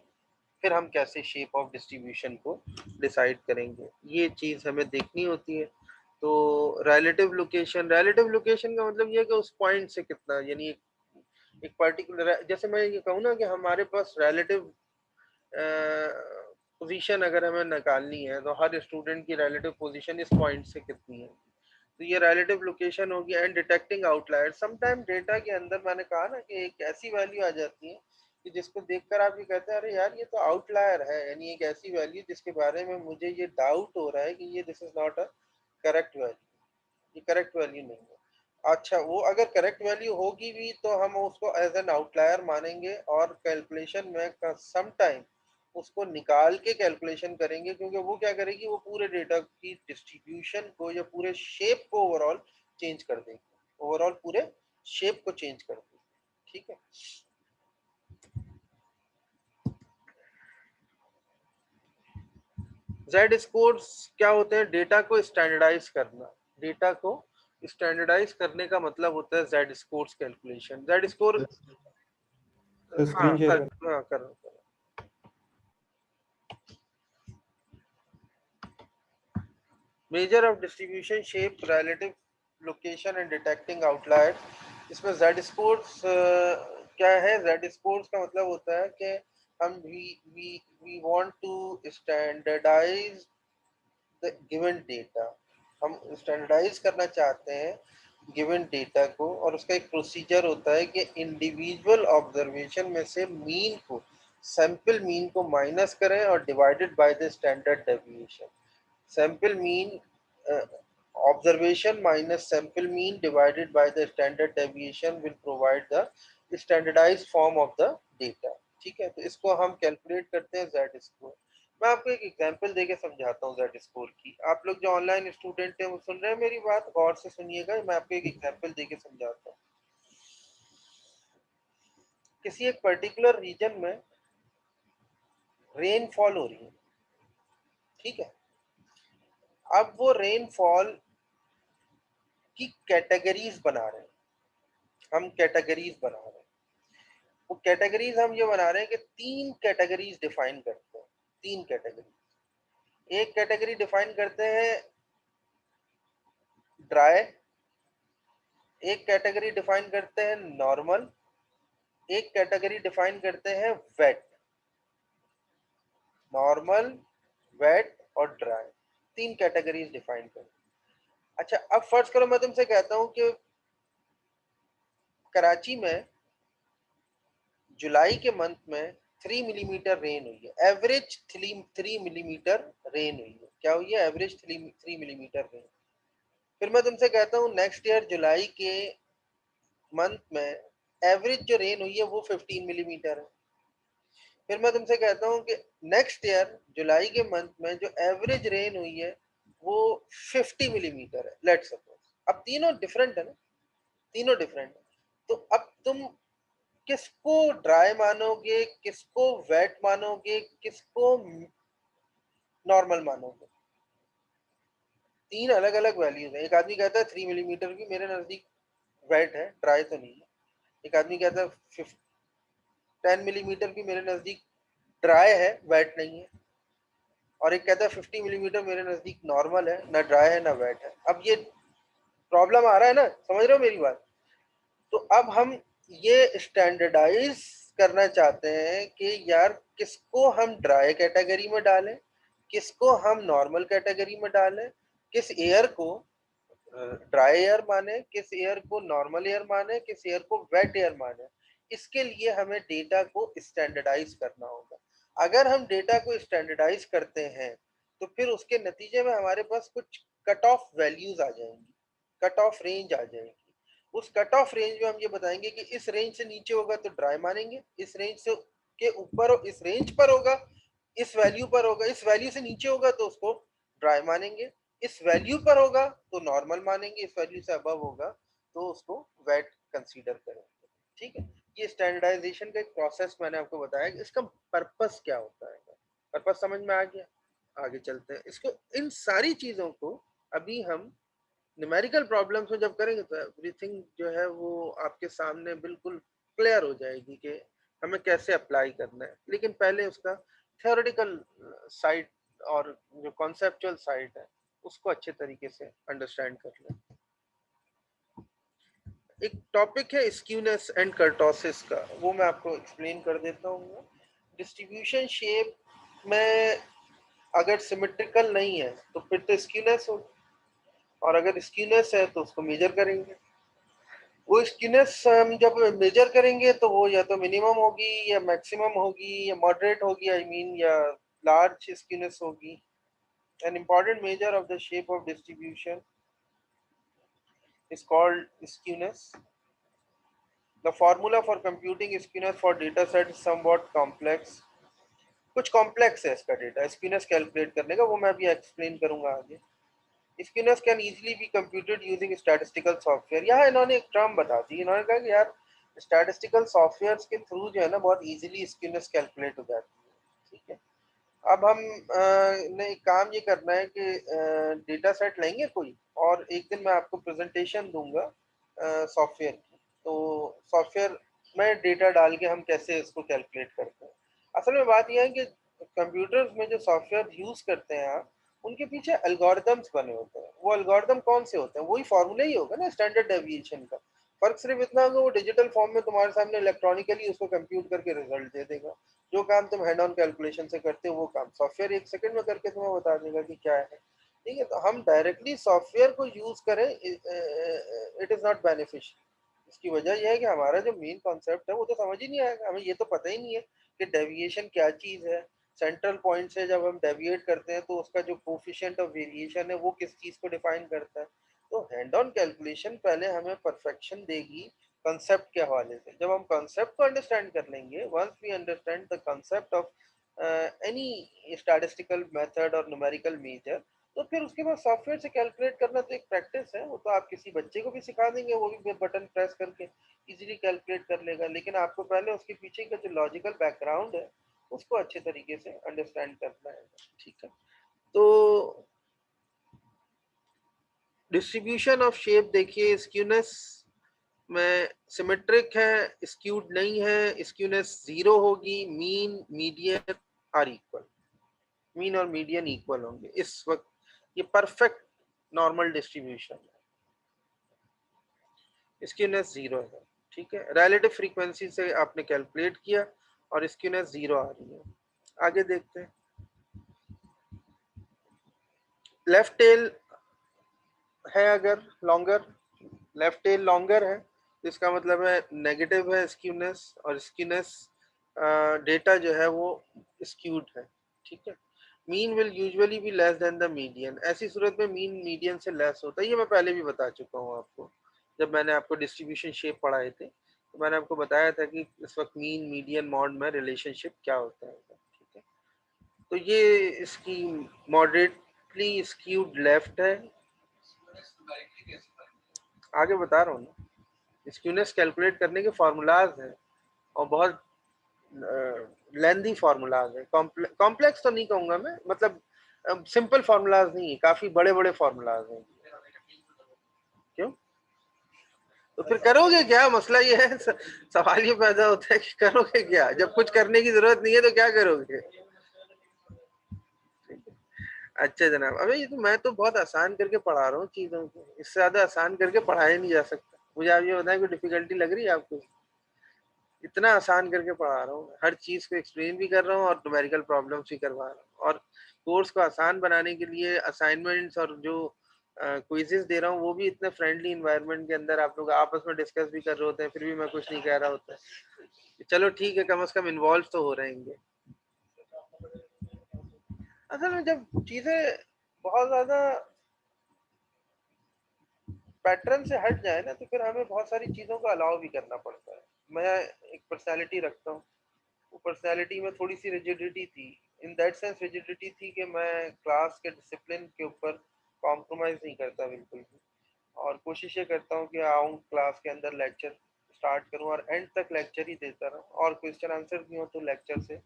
फिर हम कैसे शेप ऑफ डिस्ट्रीब्यूशन को डिसाइड करेंगे? ये चीज़ हमें देखनी होती है। तो रिलेटिव लोकेशन का मतलब ये है कि उस पॉइंट से कितना, यानी एक पर्टिकुलर, जैसे मैं ये कहूँ ना कि हमारे पास रिलेटिव पोजीशन अगर हमें निकालनी है, तो हर स्टूडेंट की रिलेटिव पोजीशन इस पॉइंट से कितनी है, तो ये रिलेटिव लोकेशन होगी। And detecting outlier, sometime data के अंदर मैंने कहा ना कि एक ऐसी वैल्यू आ जाती है कि जिसको देखकर आप ये कहते हैं अरे यार ये तो आउटलायर है, यानी एक ऐसी वैल्यू जिसके बारे में मुझे ये डाउट हो रहा है कि ये this is not a correct value, ये करेक्ट वैल्यू नहीं है। अच्छा, वो अगर करेक्ट वैल्यू होगी भी तो हम उसको एज एन आउटलायर मानेंगे, और कैलकुलेशन में समटाइम उसको निकाल के कैलकुलेशन करेंगे, क्योंकि वो क्या करेगी, वो पूरे डेटा की डिस्ट्रीब्यूशन को या पूरे शेप को ओवरऑल चेंज कर देगी, ओवरऑल पूरे शेप को चेंज कर देगी। ठीक है, जेड स्कोर्स क्या होते हैं? डेटा को स्टैंडर्डाइज करना। डेटा को स्टैंडर्डाइज करने का मतलब होता है Z scores calculation. Z score, तो हाँ स्क्रीन शेयर कर। कर रहा हूँ। Measure of distribution shape, relative location and detecting outlier. इसमें जेड स्कोर्स क्या है? जेड स्कोर्स का मतलब होता है कि हम we want to standardize the given data. हम स्टैंडर्डाइज करना चाहते हैं गिवन डेटा को, और उसका एक प्रोसीजर होता है कि इंडिविजुअल ऑब्जर्वेशन में से मीन को, सैंपल मीन को माइनस करें और divided by the standard deviation. Sample mean observation minus sample mean divided by the standard deviation will provide the standardized form of the data। ठीक है, तो इसको हम कैलकुलेट करते हैं जेड स्कोर। मैं आपको एक एग्जांपल देके समझाता हूँ जेड स्कोर की। आप लोग जो ऑनलाइन स्टूडेंट हैं वो सुन रहे हैं मेरी बात, गौर से सुनिएगा, मैं आपको एक एग्जांपल देके समझाता हूँ। किसी एक पर्टिकुलर रीजन में रेनफॉल हो रही है, ठीक है। अब वो रेनफॉल की कैटेगरीज बना रहे हैं, हम कैटेगरीज बना रहे हैं। वो कैटेगरीज हम ये बना रहे हैं कि 3 कैटेगरीज डिफाइन करते हैं, 3 कैटेगरी। एक कैटेगरी डिफाइन करते हैं ड्राई, एक कैटेगरी डिफाइन करते हैं नॉर्मल, एक कैटेगरी डिफाइन करते हैं वेट। नॉर्मल, वेट और ड्राई, 3 कैटेगरीज डिफाइन करते हैं। अच्छा, अब फर्ज करो मैं तुमसे कहता हूं कि कराची में जुलाई के मंथ में 3 मिलीमीटर रेन हुई है, एवरेज 3 मिलीमीटर रेन हुई है। क्या हुई है? Average 3 millimetre rain. फिर मैं तुमसे कहता हूँ नेक्स्ट ईयर जुलाई के मंथ में एवरेज जो रेन हुई है वो 15 मिलीमीटर है। फिर मैं तुमसे कहता हूँ कि नेक्स्ट ईयर जुलाई के मंथ में जो एवरेज रेन हुई है वो 50 मिलीमीटर है, लेट्स सपोज। अब तीनों डिफरेंट है ना, तीनों डिफरेंट है। तो अब तुम किसको ड्राई मानोगे, किसको वेट मानोगे, किसको नॉर्मल मानोगे। 3 अलग अलग वैल्यूज है। एक आदमी कहता है 3 मिलीमीटर की मेरे नजदीक वेट है, ड्राई तो नहीं है। एक आदमी कहता है 10 मिलीमीटर की मेरे नजदीक ड्राई है, वेट नहीं है। और एक कहता है 50 मिलीमीटर मेरे नजदीक नॉर्मल है, ना ड्राई है ना वेट है। अब ये प्रॉब्लम आ रहा है ना, समझ रहे हो मेरी बात। तो अब हम ये स्टैंडर्डाइज करना चाहते हैं कि यार किसको हम ड्राई कैटेगरी में डालें, किसको हम नॉर्मल कैटेगरी में डालें, किस एयर को ड्राई एयर माने, किस एयर को नॉर्मल एयर माने, किस एयर को वेट एयर माने। इसके लिए हमें डेटा को स्टैंडर्डाइज करना होगा। अगर हम डेटा को स्टैंडर्डाइज करते हैं तो फिर उसके नतीजे में हमारे पास कुछ कट ऑफ वैल्यूज आ जाएंगी, कट ऑफ रेंज आ जाएगी। उस कट ऑफ रेंज में हम ये बताएंगे कि इस रेंज से नीचे होगा तो ड्राई मानेंगे, इस रेंज से के ऊपर इस रेंज पर होगा, इस वैल्यू पर होगा, इस वैल्यू से नीचे होगा तो उसको ड्राई मानेंगे, इस वैल्यू पर होगा तो नॉर्मल मानेंगे, इस वैल्यू से अबव होगा तो उसको वेट कंसीडर करेंगे। ठीक है, ये स्टैंडर्डाइजेशन का एक प्रोसेस मैंने आपको बताया कि इसका पर्पस क्या होता है। पर्पस समझ में आ गया, आगे चलते हैं। इसको इन सारी चीजों को अभी हम न्यूमेरिकल प्रॉब्लम्स में जब करेंगे तो एवरीथिंग जो है वो आपके सामने बिल्कुल क्लियर हो जाएगी कि हमें कैसे अप्लाई करना है। लेकिन पहले उसका थ्योरेटिकल साइड और जो कॉन्सेप्चुअल साइड है उसको अच्छे तरीके से अंडरस्टैंड कर लें। एक टॉपिक है स्क्यूनेस एंड कर्टोसिस का, वो मैं आपको एक्सप्लेन कर देता हूँ। डिस्ट्रीब्यूशन शेप में अगर सिमेट्रिकल नहीं है तो फिर तो स्क्यूनेस हो, और अगर स्क्यूनेस है तो उसको मेजर करेंगे। वो स्क्यूनेस हम जब मेजर करेंगे तो वो या तो मिनिमम होगी या मैक्सिमम होगी या मॉडरेट होगी, आई मीन या लार्ज स्क्यूनेस होगी। An important measure of the shape of distribution is called skewness. The formula for computing skewness for data set is somewhat complex. कुछ कॉम्प्लेक्स है इसका डेटा स्क्यूनेस कैलकुलेट करने का, वो मैं अभी एक्सप्लेन करूंगा आगे। Skewness can easily be computed using statistical software. यहाँ इन्होंने एक टर्म बता दी, इन्होंने कहा कि यार स्टैटिस्टिकल सॉफ्टवेयर के थ्रू जो है ना बहुत इजीली स्क्यूनेस कैलकुलेट हो जाती है। ठीक है, अब हम ने एक काम ये करना है कि डेटा सेट लेंगे कोई, और एक दिन मैं आपको प्रेजेंटेशन दूंगा सॉफ्टवेयर की। तो सॉफ्टवेयर में डेटा डाल के हम कैसे इसको कैलकुलेट करते हैं। असल में बात यह है कि कंप्यूटर्स में जो सॉफ्टवेयर यूज करते हैं आप, उनके पीछे एल्गोरिदम्स बने होते हैं। वो एल्गोरिदम कौन से होते हैं, वही फार्मूला ही होगा ना स्टैंडर्ड डेविएशन का। फर्क सिर्फ इतना होगा वो डिजिटल फॉर्म में तुम्हारे सामने इलेक्ट्रॉनिकली उसको कंप्यूट करके रिजल्ट दे देगा। जो काम तुम हैंड ऑन कैलकुलेशन से करते हो वो काम सॉफ्टवेयर 1 सेकंड में करके तुम्हें बता देगा कि क्या है। ठीक है, तो हम डायरेक्टली सॉफ्टवेयर को यूज करें इट इज नॉट बेनिफिशियल। इसकी वजह यह है कि हमारा जो मेन कॉन्सेप्ट है वो तो समझ ही नहीं आएगा, हमें ये तो पता ही नहीं है कि डेविएशन क्या चीज है। सेंट्रल पॉइंट से जब हम डेविएट करते हैं तो उसका जो कोफिशिएंट ऑफ वेरिएशन है वो किस चीज को डिफाइन करता है। तो हैंड ऑन कैलकुलेशन पहले हमें परफेक्शन देगी कंसेप्ट के हवाले से। जब हम कंसेप्ट को अंडरस्टैंड कर लेंगे, once we understand the concept of any statistical method और न्यूमेरिकल मेजर, तो फिर उसके बाद सॉफ्टवेयर से कैलकुलेट करना तो एक प्रैक्टिस है। वो तो आप किसी बच्चे को भी सिखा देंगे, वो भी बटन प्रेस करके इजीली कैलकुलेट कर लेगा। लेकिन आपको पहले उसके पीछे का जो लॉजिकल बैकग्राउंड है उसको अच्छे तरीके से अंडरस्टैंड करना है। ठीक है, तो डिस्ट्रीब्यूशन ऑफ शेप देखिए, स्क्यूनेस में सिमेट्रिक है, स्क्यूड नहीं है, स्क्यूनेस 0 होगी, mean median are equal, mean और मीडियन इक्वल होंगे इस वक्त। ये परफेक्ट नॉर्मल डिस्ट्रीब्यूशन है, स्क्यूनेस 0 है। ठीक है, रिलेटिव फ्रीक्वेंसी से आपने कैलकुलेट किया और स्क्यूनेस 0 आ रही है। आगे देखते हैं। लेफ्ट टेल है अगर लॉन्गर, लेफ्ट टेल लॉन्गर है तो इसका मतलब है नेगेटिव है स्क्यूनेस, और स्क्यूनेस डेटा जो है वो स्क्यूड है। ठीक है, mean will usually be less than the median. ऐसी सूरत में मीन मीडियन से लेस होता है, ये मैं पहले भी बता चुका हूँ आपको। जब मैंने आपको डिस्ट्रीब्यूशन शेप पढ़ाए थे तो मैंने आपको बताया था कि इस वक्त मीन मीडियन मॉड में रिलेशनशिप क्या होता है। ठीक है, तो ये इसकी मॉडरेटली स्क्यूड लेफ्ट है। आगे बता रहा हूँ ना, स्क्यूनेस कैलकुलेट करने के फार्मूलाज हैं। और बहुत लेंदी फार्मूलाज है, कॉम्प्लेक्स तो नहीं कहूंगा मैं, मतलब सिंपल फार्मूलाज नहीं है, काफी बड़े बड़े फार्मूलाज हैं। क्यों? तो फिर करोगे क्या? मसला ये है, सवाल ये पैदा होता है कि करोगे क्या जब कुछ करने की जरूरत नहीं है, तो क्या करोगे? अच्छा जनाब, अबे ये तो मैं तो बहुत आसान करके पढ़ा रहा हूँ चीजों को, इससे ज्यादा आसान करके पढ़ाया नहीं जा सकता। मुझे आप ये बताएं, कोई डिफिकल्टी लग रही है आपको? इतना आसान करके पढ़ा रहा हूँ, हर चीज को एक्सप्लेन भी कर रहा हूँ और न्यूमेरिकल प्रॉब्लम्स भी करवा रहा हूँ, और कोर्स को आसान बनाने के लिए असाइनमेंट्स और जो क्विजेस दे रहा हूँ वो भी इतने फ्रेंडली इन्वायरमेंट के अंदर आप लोग आपस में डिस्कस भी कर रहे होते हैं, फिर भी मैं कुछ नहीं कह रहा होता है। चलो ठीक है, कम से कम इन्वॉल्व तो हो रहेंगे। असल में जब चीजें बहुत ज्यादा पैटर्न से हट जाए ना, तो फिर हमें बहुत सारी चीजों को अलाउ भी करना पड़ता है। मैं एक पर्सनालिटी रखता हूँ, वो पर्सनालिटी में थोड़ी सी रिजिडिटी थी, इन दैट सेंस रिजिडिटी थी कि मैं क्लास के डिसिप्लिन के ऊपर कॉम्प्रोमाइज नहीं करता बिल्कुल भी, और कोशिश ये करता हूँ कि आऊँ क्लास के अंदर, लेक्चर स्टार्ट करूँ और एंड तक लेक्चर ही देता रहूँ, और क्वेश्चन आंसर भी हो तो लेक्चर से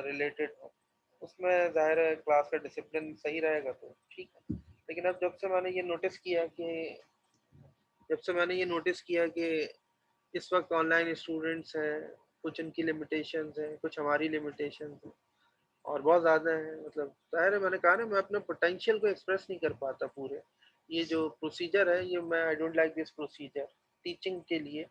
रिलेटेड हो, उसमें जाहिर है क्लास का डिसिप्लिन सही रहेगा तो ठीक है। लेकिन अब जब से मैंने ये नोटिस किया कि इस वक्त ऑनलाइन स्टूडेंट्स हैं, कुछ इनकी लिमिटेशंस हैं, कुछ हमारी लिमिटेशंस हैं, और बहुत ज़्यादा है, मतलब जाहिर है, मैंने कहा ना, मैं अपने पोटेंशियल को एक्सप्रेस नहीं कर पाता पूरे। ये जो प्रोसीजर है, ये मैं I don't like this procedure teaching के लिए।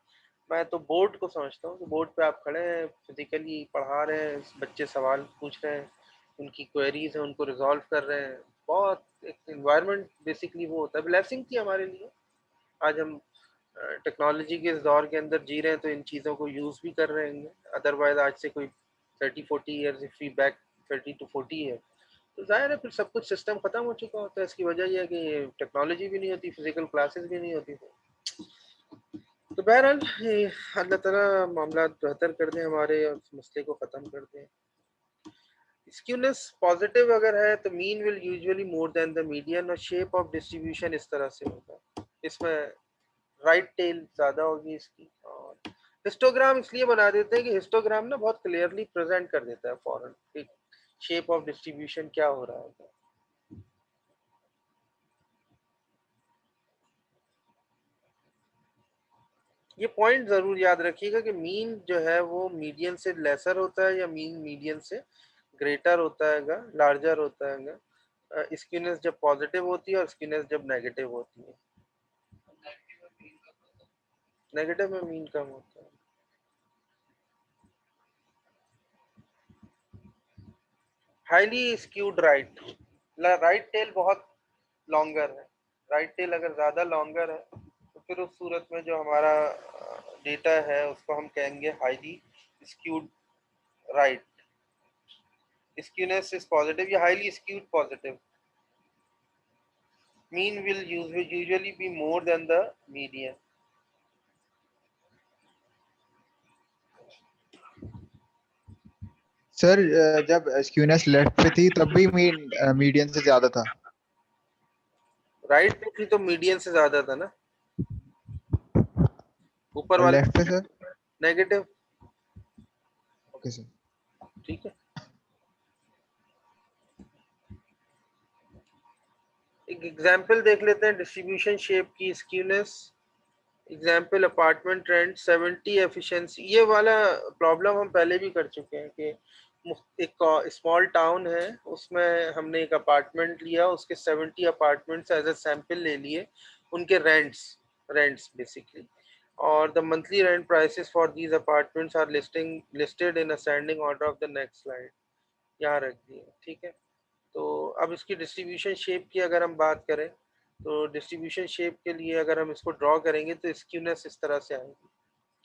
मैं तो बोर्ड को समझता हूँ कि बोर्ड पे आप खड़े हैं, फिजिकली पढ़ा रहे हैं, बच्चे सवाल पूछ रहे हैं, उनकी क्वेरीज हैं, उनको रिजॉल्व कर रहे हैं, बहुत एक इन्वायरमेंट बेसिकली वो होता है। ब्लेसिंग थी हमारे लिए, आज हम टेक्नोलॉजी के इस दौर के अंदर जी रहे हैं, तो इन चीज़ों को यूज़ भी कर रहे हैं। अदरवाइज आज से कोई 30-40 years if we back 30 to 40 year, तो जाहिर है फिर सब कुछ सिस्टम खत्म हो चुका होता है। इसकी वजह यह है कि टेक्नोलॉजी भी नहीं होती, फिजिकल क्लासेस भी नहीं होती। तो बहरहाल ये अल्लाह ताला मामला बेहतर कर दें हमारे, और इस मसले को ख़त्म कर दें। स्क्यूनेस पॉजिटिव अगर है तो mean will usually more than the median, और शेप ऑफ डिस्ट्रीब्यूशन इस तरह से होगा, इसमें राइट टेल ज्यादा होगी इसकी। और हिस्टोग्राम इसलिए बना देते हैं कि हिस्टोग्राम ना बहुत क्लियरली प्रेजेंट कर देता है फॉरन शेप ऑफ डिस्ट्रीब्यूशन क्या हो रहा है। ये पॉइंट जरूर याद रखिएगा कि मीन जो है वो मीडियन से लेसर होता है, या मीन मीडियन से ग्रेटर होता है, लार्जर होता है। स्क्यूनेस जब पॉजिटिव होती है और स्क्यूनेस जब नेगेटिव होती है। नेगेटिव में मीन कम होता है। Highly skewed right, right tail बहुत लॉन्गर है। राइट टेल अगर ज़्यादा लॉन्गर है तो फिर उस सूरत में जो हमारा डेटा है उसको हम कहेंगे highly skewed right. Skewness is positive या highly skewed positive. Mean will usually be more than the median. Sir जब स्क्यूनेस लेफ्ट पे थी तब भी मीडियन से ज्यादा था। राइट पे थी तो मीडियन से ज्यादा था ना, ऊपर और वाले लेफ्ट पे सर? नेगेटिव। Okay sir. ठीक है, एक एग्जांपल देख लेते हैं डिस्ट्रीब्यूशन शेप की skewness. Example apartment rent 70 efficiency. ये वाला प्रॉब्लम हम पहले भी कर चुके हैं कि एक स्मॉल टाउन है, उसमें हमने एक अपार्टमेंट लिया, उसके 70 अपार्टमेंट्स एज ए सैंपल ले लिए, उनके रेंट्स बेसिकली, और the monthly rent prices for these apartments are listed in ascending order of the next slide. यहाँ रख दिए, ठीक है। तो अब इसकी डिस्ट्रीब्यूशन शेप की अगर हम बात करें, तो डिस्ट्रीब्यूशन शेप के लिए अगर हम इसको ड्रॉ करेंगे तो स्क्यूनेस इस तरह से आएगी,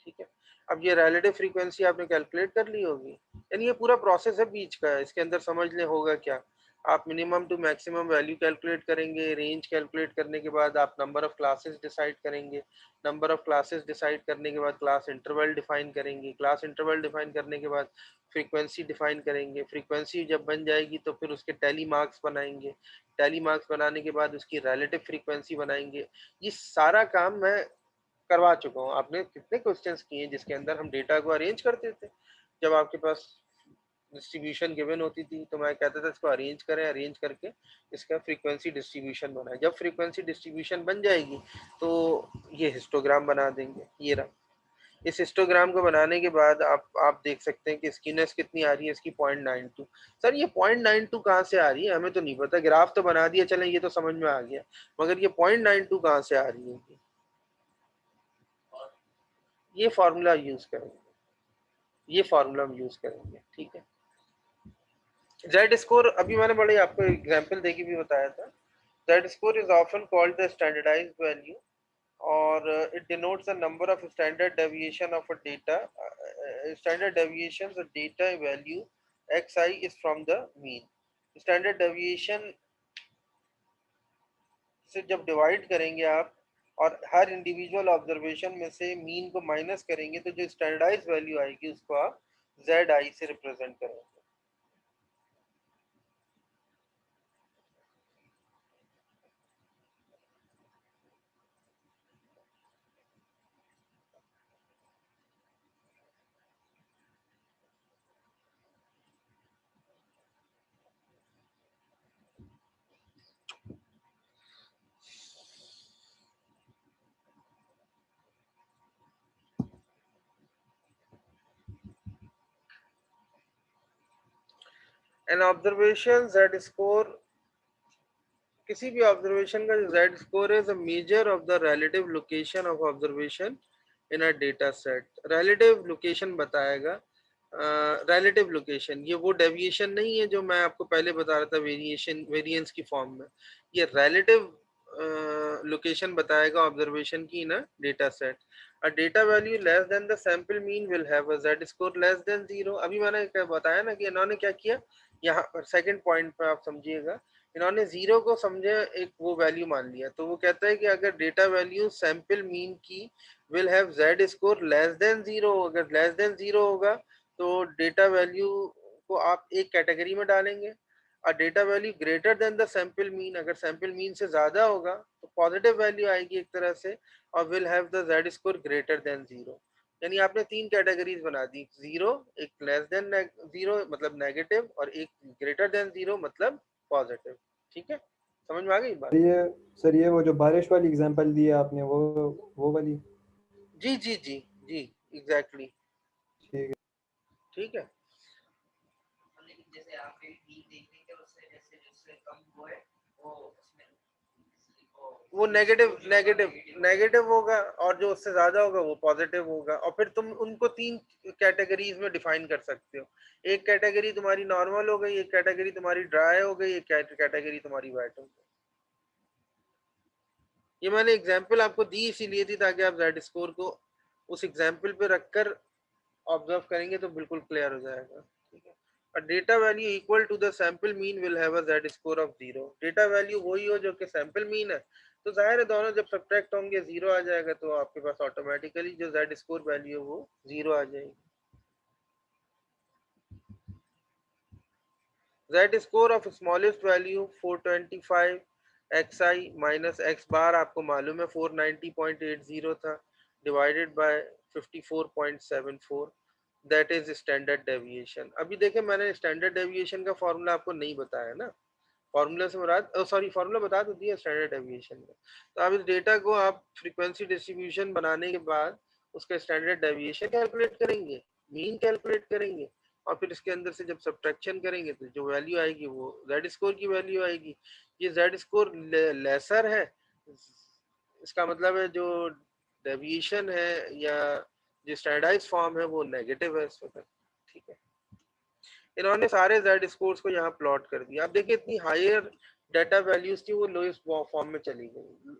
ठीक है। अब ये रिलेटिव फ्रीक्वेंसी आपने कैलकुलेट कर ली होगी, यानी ये पूरा प्रोसेस है बीच का है, इसके अंदर समझ ले होगा क्या। आप minimum to maximum value calculate करेंगे, रेंज कैलकुलेट करने के बाद आप नंबर ऑफ क्लासेस डिसाइड करेंगे, नंबर ऑफ क्लासेस डिसाइड करने के बाद क्लास इंटरवल डिफाइन करेंगे, क्लास इंटरवल डिफाइन करने के बाद फ्रीक्वेंसी डिफाइन करेंगे, फ्रीक्वेंसी जब बन जाएगी तो फिर उसके टैली मार्क्स बनाएंगे, टैली मार्क्स बनाने के बाद उसकी रिलेटिव फ्रीक्वेंसी बनाएंगे। ये सारा काम मैं करवा चुका हूँ। आपने कितने क्वेश्चंस किए जिसके अंदर हम डेटा को अरेंज करते थे। जब आपके पास डिस्ट्रीब्यूशन गिवन होती थी तो मैं कहता था इसको अरेंज करें, अरेंज करके इसका फ्रीक्वेंसी डिस्ट्रीब्यूशन बनाए। जब फ्रीक्वेंसी डिस्ट्रीब्यूशन बन जाएगी तो ये हिस्टोग्राम बना देंगे। ये रहा। इस हिस्टोग्राम को बनाने के बाद आप देख सकते हैं कि स्कीनेस कितनी आ रही है इसकी 0.92। सर ये 0.92 कहाँ से आ रही है हमें तो नहीं पता। ग्राफ तो बना दिया, चलें ये तो समझ में आ गया, मगर ये 0.92 कहाँ से आ रही है? ये फार्मूला यूज करेंगे, ये फार्मूला हम यूज करेंगे, ठीक है। जेड स्कोर अभी मैंने बड़े आपको एग्जांपल देके भी बताया था। Z score is often called the standardized value और it denotes the number of standard deviation of a data. Standard deviation the data value xi is from the mean. Standard deviation से जब divide करेंगे आप और हर individual observation में से mean को minus करेंगे तो जो स्टैंडर्डाइज वैल्यू आएगी उसको आप zi से रिप्रेजेंट करेंगे। एन ऑब्जर्वेशन z स्कोर, किसी भी ऑब्जर्वेशन का जो z स्कोर है, measure of the relative location of observation in a data set. Relative location बताएगा। रिलेटिव लोकेशन ये वो डेविएशन नहीं है जो मैं आपको पहले बता रहा था वेरिएशन वेरिएंस की फॉर्म में। ये रिलेटिव लोकेशन बताएगा ऑब्जर्वेशन की in a data set. A data value less than the sample mean will have a z score less than 0। अभी मैंने क्या बताया ना कि इन्होंने क्या किया, यहाँ पर सेकंड पॉइंट पे आप समझिएगा, इन्होंने 0 को समझे एक वो वैल्यू मान लिया। तो वो कहता है कि अगर डेटा वैल्यू सैंपल मीन की will have z score less than 0, अगर लेस देन 0 होगा तो डेटा वैल्यू को आप एक कैटेगरी में डालेंगे। और data value greater than the sample mean, अगर सैंपल मीन से ज्यादा होगा तो पॉजिटिव वैल्यू आएगी एक तरह से, और will have the z score greater than 0। यानी आपने तीन कैटेगरीज बना दी, 0, एक लेस देन 0 मतलब नेगेटिव, और एक ग्रेटर देन 0 मतलब पॉजिटिव। ठीक है, समझ में आ गई बात? सर ये वो जो बारिश वाली एग्जांपल दी है आपने वो वाली? जी जी जी जी, एग्जैक्टली, ठीक है। ठीक है। जैसे आपने भी देखने के उससे जैसे जिससे कम हुआ है वो नेगेटिव होगा, और जो उससे ज्यादा होगा वो पॉजिटिव होगा। और फिर तुम उनको तीन कैटेगरीज में डिफाइन कर सकते हो। एक कैटेगरी तुम्हारी नॉर्मल हो गई, एक कैटेगरी तुम्हारी ड्राई हो गई, एक कैटेगरी तुम्हारी वेट हो गई। ये मैंने एग्जांपल आपको दी इसीलिए थी ताकि आप जेड स्कोर को उस एग्जांपल पे रखकर ऑब्जर्व करेंगे तो बिल्कुल क्लियर हो जाएगा। ठीक है। A data value equal to the sample mean will have a z score of 0। Data value वही हो जो कि सैंपल मीन है, तो जाहिर है दोनों जब सब्ट्रैक्ट होंगे 0 आ जाएगा, तो आपके पास ऑटोमेटिकली जो z स्कोर वैल्यू है वो 0 आ जाएगी। z score of smallest value 425 xi minus x बार आपको मालूम है 490.80 था, divided by 54.74, that is standard deviation. अभी देखें मैंने स्टैंडर्ड डेविएशन का फॉर्मूला आपको नहीं बताया ना, फॉर्मूला से मुराद सॉरी फॉर्मूला बता तो दिया स्टैंडर्ड डेविएशन का। तो अब इस डेटा को आप फ्रीक्वेंसी डिस्ट्रीब्यूशन बनाने के बाद उसका स्टैंडर्ड डेविएशन कैलकुलेट करेंगे, मीन कैलकुलेट करेंगे, और फिर इसके अंदर से जब सब्ट्रैक्शन करेंगे तो जो वैल्यू आएगी वो जेड स्कोर की वैल्यू आएगी। ये जेड स्कोर लेसर है, इसका मतलब है जो डेविएशन है या जो स्टैंडर्डाइज फॉर्म है वो नेगेटिव है इस वक्त। ठीक है, इन्होंने सारे जेड स्कोर्स को यहाँ प्लॉट कर दिया। अब देखिए इतनी हायर डाटा वैल्यूज थी वो लोएस्ट फॉर्म में चली गई।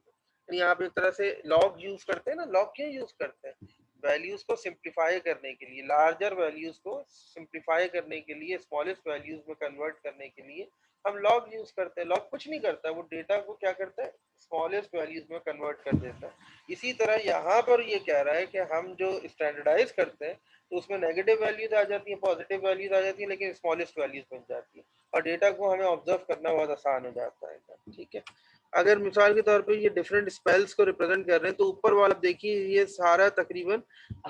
यानी आप एक तरह से लॉग यूज करते हैं ना, लॉग क्यों यूज करते हैं? वैल्यूज को सिंप्लीफाई करने के लिए, लार्जर वैल्यूज को सिंप्लीफाई करने के लिए, स्मॉलेस्ट वैल्यूज में कन्वर्ट करने के लिए हम लॉग यूज करते हैं। लॉग कुछ नहीं करता, वो डेटा को क्या करता है, स्मॉलेस्ट वैल्यूज में कन्वर्ट कर देता है। इसी तरह यहाँ पर ये कह रहा है कि हम जो स्टैंडर्डाइज करते हैं तो उसमें नेगेटिव वैल्यूज आ जाती है, पॉजिटिव वैल्यूज आ जाती है, लेकिन स्मॉलेस्ट वैल्यूज बन जाती है, और डेटा को हमें ऑब्जर्व करना बहुत आसान हो जाता है। ठीक है, अगर मिसाल के तौर पे ये डिफरेंट स्पेल्स को रिप्रेजेंट कर रहे हैं तो ऊपर वाला देखिए ये सारा तकरीबन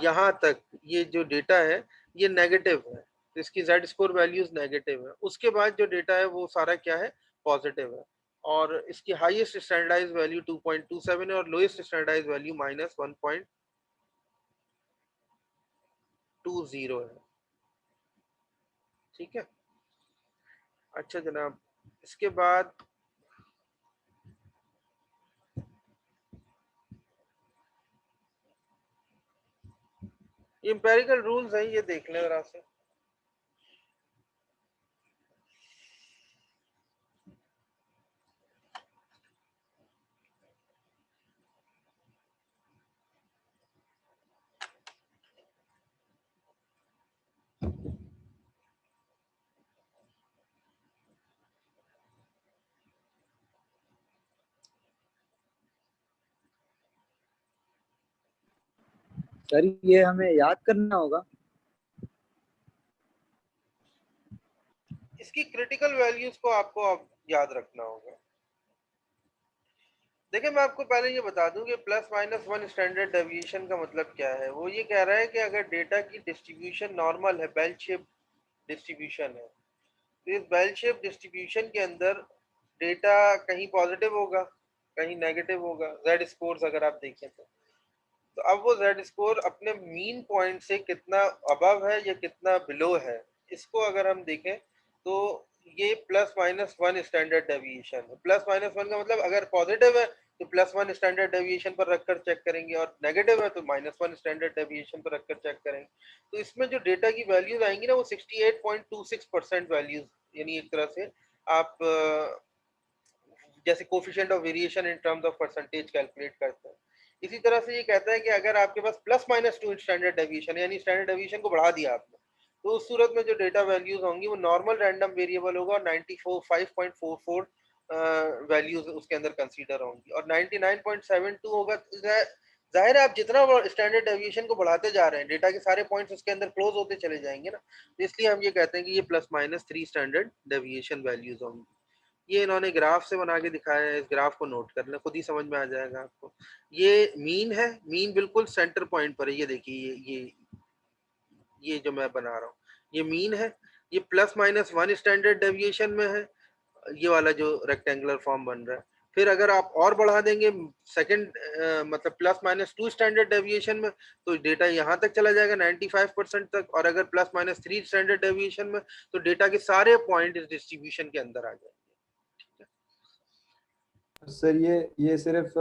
यहाँ तक ये जो डेटा है ये नेगेटिव है, तो इसकी जेड स्कोर वैल्यूज नेगेटिव है। उसके बाद जो डेटा है वो सारा क्या है, पॉजिटिव है। और इसकी हाईएस्ट स्टैंडर्डाइज वैल्यू 2.27 है और लोएस्ट स्टैंडर्डाइज वैल्यू -1.20 है। ठीक है, अच्छा जनाब, इसके बाद एम्पेरिकल रूल्स हैं, ये देख लें जरा से। सर ये हमें याद करना होगा? इसकी क्रिटिकल वैल्यूज को आपको अब याद रखना होगा। देखिए मैं आपको पहले ये बता दूं कि +-1 स्टैंडर्ड डेविएशन का मतलब क्या है। वो ये कह रहा है कि अगर डेटा की डिस्ट्रीब्यूशन नॉर्मल है, बेल शेप डिस्ट्रीब्यूशन है, तो इस बेल शेप डिस्ट्रीब्यूशन के अंदर डेटा कहीं पॉजिटिव होगा, कहीं नेगेटिव होगा। जेड स्कोर्स अगर आप देखें तो अब वो जेड स्कोर अपने मीन पॉइंट से कितना अबव है या कितना बिलो है, इसको अगर हम देखें तो ये +-1 स्टैंडर्ड डेविएशन है। +-1 का मतलब अगर पॉजिटिव है तो +1 स्टैंडर्ड डेविएशन पर रखकर चेक करेंगे और नेगेटिव है तो -1 स्टैंडर्ड डेविएशन पर रखकर चेक करेंगे। तो इसमें जो डेटा की वैल्यूज आएंगी ना वो 68.26% वैल्यूज, यानी एक तरह से आप जैसे coefficient of variation in terms of percentage calculate करते हैं। इसी तरह से ये कहता है कि अगर आपके पास +-2 स्टैंडर्ड डेविएशन है, यानी स्टैंडर्ड डेविएशन को बढ़ा दिया आपने, तो उस सूरत में जो डेटा वैल्यूज होंगी वो नॉर्मल रैंडम वेरिएबल होगा और 95.44 वैल्यूज उसके अंदर कंसीडर होंगी और 99.72 होगा। जाहिर है आप जितना स्टैंडर्ड डेविएशन को बढ़ाते जा रहे हैं डेटा के सारे पॉइंट्स उसके अंदर क्लोज होते चले जाएंगे ना, तो इसलिए हम ये कहते हैं कि ये +-3 स्टैंडर्ड डेविएशन वैल्यूज होंगी। ये इन्होंने ग्राफ से बना के दिखाया है, इस ग्राफ को नोट कर लें, खुद ही समझ में आ जाएगा आपको। ये मीन है, मीन बिल्कुल सेंटर पॉइंट पर है, ये देखिए ये जो मैं बना रहा हूँ ये मीन है, ये +-1 स्टैंडर्ड डेविएशन में है, ये वाला जो रेक्टेंगुलर फॉर्म बन रहा है। फिर अगर आप और बढ़ा देंगे सेकंड मतलब +-2 स्टैंडर्ड डेविएशन में तो डेटा यहाँ तक चला जाएगा 95% तक, और अगर +-3 स्टैंडर्ड डेविएशन में तो डेटा के सारे पॉइंट इस डिस्ट्रीब्यूशन के अंदर आ जाएंगे। सर ये सिर्फ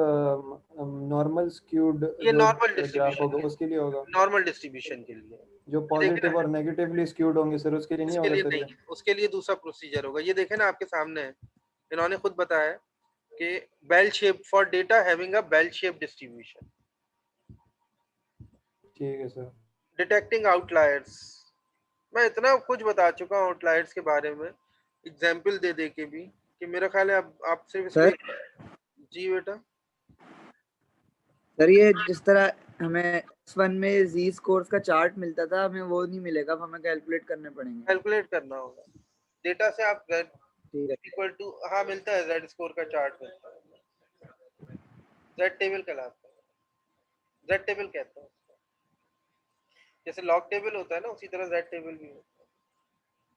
नॉर्मल स्क्यूड ये जो नॉर्मल ग्राफ डिस्ट्रीब्यूशन होगा उसके लिए होगा, नॉर्मल डिस्ट्रीब्यूशन के लिए। जो पॉजिटिव और नेगेटिवली स्क्यूड होंगे सर उसके लिए नहीं उसके होगा लिए सर? नहीं, उसके लिए दूसरा प्रोसीजर होगा। ये देखें ना आपके सामने है, इन्होंने खुद बताया कि bell shape for data having a bell shape distribution. ठीक है सर। डिटेक्टिंग आउटलायर्स, मैं इतना कुछ बता चुका हूँ आउटलायर्स के बारे में एग्जाम्पल दे दे के भी कि मेरा ख्याल है अब आप सिर्फ सर जी बेटा। सर ये जिस तरह हमें S1 में Z स्कोर्स का चार्ट मिलता था हमें वो नहीं मिलेगा, अब हमें कैलकुलेट करने पड़ेंगे। कैलकुलेट करना होगा डेटा से। आप z ठीक है। इक्वल टू, हाँ मिलता है, जेड स्कोर का चार्ट मिलता है, जेड टेबल कहलाता है, जेड टेबल कहते हैं, जैसे लॉग टेबल होता है ना उसी तरह जेड टेबल भी होता है।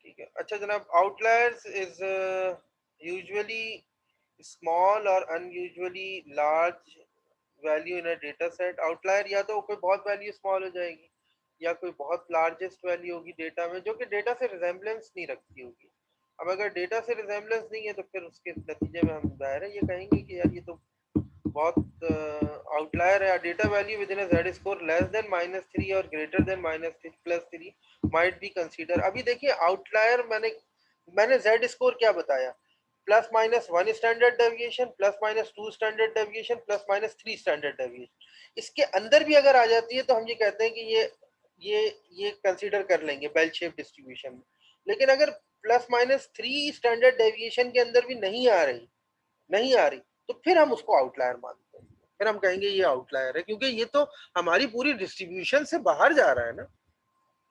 ठीक है, अच्छा जनाब, आउटलायर्स इज यूजुअली स्मॉल और unusually large value in a data set. Outlier या तो कोई बहुत वैल्यू स्मॉल हो जाएगी या कोई बहुत लार्जेस्ट वैल्यू होगी डेटा में जो कि डेटा से रिजेम्बलेंस नहीं रखती होगी। अब अगर डेटा से रिजेम्बलेंस नहीं है तो फिर उसके नतीजे में हम दायरा ये कहेंगे कि यार ये तो बहुत आउटलायर है। Data value with in a Z score less then -3 और greater than -+3 might be consider. अभी देखिए आउटलायर मैंने जेड स्कोर क्या बताया, +-1 standard deviation, +-2 standard deviation, +-3 standard deviation. इसके अंदर भी अगर आ जाती है तो हम ये कहते हैं कि ये कंसीडर कर लेंगे बेल शेप डिस्ट्रीब्यूशन में। लेकिन अगर +-3 स्टैंडर्ड डेविएशन के अंदर भी नहीं आ रही तो फिर हम उसको आउटलायर मानते हैं, फिर हम कहेंगे ये आउटलायर है, क्योंकि ये तो हमारी पूरी डिस्ट्रीब्यूशन से बाहर जा रहा है ना।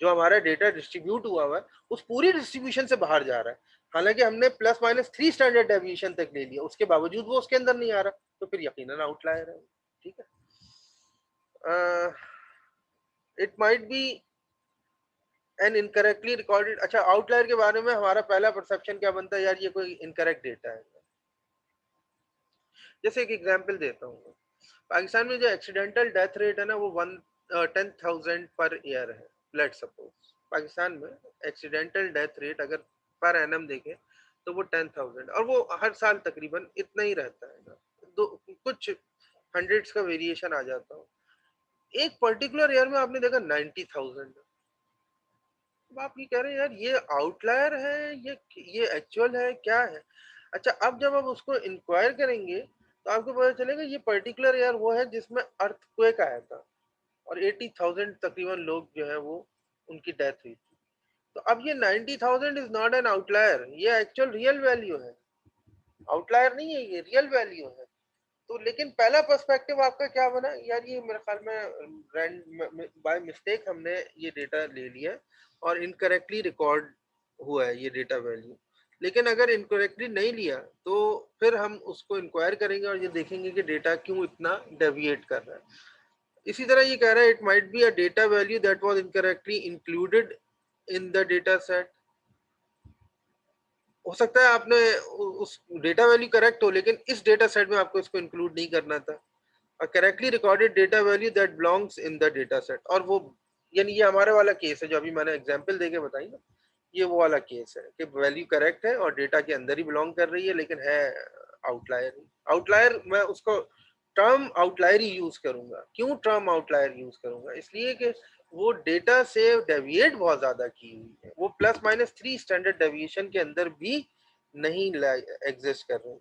जो हमारा डेटा डिस्ट्रीब्यूट हुआ है उस पूरी डिस्ट्रीब्यूशन से बाहर जा रहा है। हालांकि हमने ±3 स्टैंडर्ड डेविएशन तक ले लिया, उसके बावजूद वो उसके अंदर नहीं आ रहा, तो फिर यकीनन आउटलायर है। ठीक है, it might be an incorrectly recorded. अच्छा, आउटलायर के बारे में हमारा पहला परसेप्शन क्या बनता है, यार ये कोई इनकरेक्ट डेटा है। जैसे एक एग्जांपल देता हूँ, पाकिस्तान में जो एक्सीडेंटल डेथ रेट है ना वो 10,000 पर ईयर है। लेट सपोज पाकिस्तान में एक्सीडेंटल डेथ रेट अगर पर एनम देखें तो वो 10,000, और वो हर साल तकरीबन इतना ही रहता है ना, कुछ हंड्रेड्स का वेरिएशन आ जाता हो। एक पर्टिकुलर ईयर में आपने देखा 90,000। अब आप ये कह रहे हैं यार ये आउटलायर है, ये एक्चुअल है, क्या है? अच्छा, अब जब आप उसको इंक्वायर करेंगे तो आपको पता चलेगा ये पर्टिकुलर ईयर वो है जिसमें अर्थक्वेक आया था और 80,000 तकरीबन लोग जो है वो उनकी डेथ हुई थी। तो अब ये 90,000 इज नॉट एन आउटलायर, ये एक्चुअल रियल वैल्यू है, आउटलायर नहीं है, ये रियल वैल्यू है। तो लेकिन पहला पर्सपेक्टिव आपका क्या बना, यार ये मेरे ख्याल में बाय मिस्टेक हमने ये डेटा ले लिया और इनकरेक्टली रिकॉर्ड हुआ है ये डेटा वैल्यू। लेकिन अगर इनकरेक्टली नहीं लिया तो फिर हम उसको इंक्वायर करेंगे और ये देखेंगे कि डेटा क्यों इतना डेविएट कर रहा है। इसी तरह ये कह रहा है it might be a data value that was incorrectly included in the data set. हो सकता है आपने उस डेटा वैल्यू करेक्ट हो लेकिन इस डेटा सेट में आपको इसको इंक्लूड नहीं करना था। A correctly recorded data value that belongs in the data set, और वो यानी ये हमारे वाला केस है जो अभी मैंने एग्जांपल देके बताई ना, ये वो वाला केस है कि वैल्यू करेक्ट है और डेटा के अंदर ही बिलोंग कर रही है लेकिन है आउटलायर। आउटलायर मैं उसको टर्म आउटलायर ही यूज करूंगा। क्यों टर्म आउटलायर यूज करूंगा? इसलिए कि वो डेटा से डेविएट बहुत ज्यादा की हुई है, वो ±3 स्टैंडर्ड डेविएशन के अंदर भी नहीं एग्जिस्ट कर रही।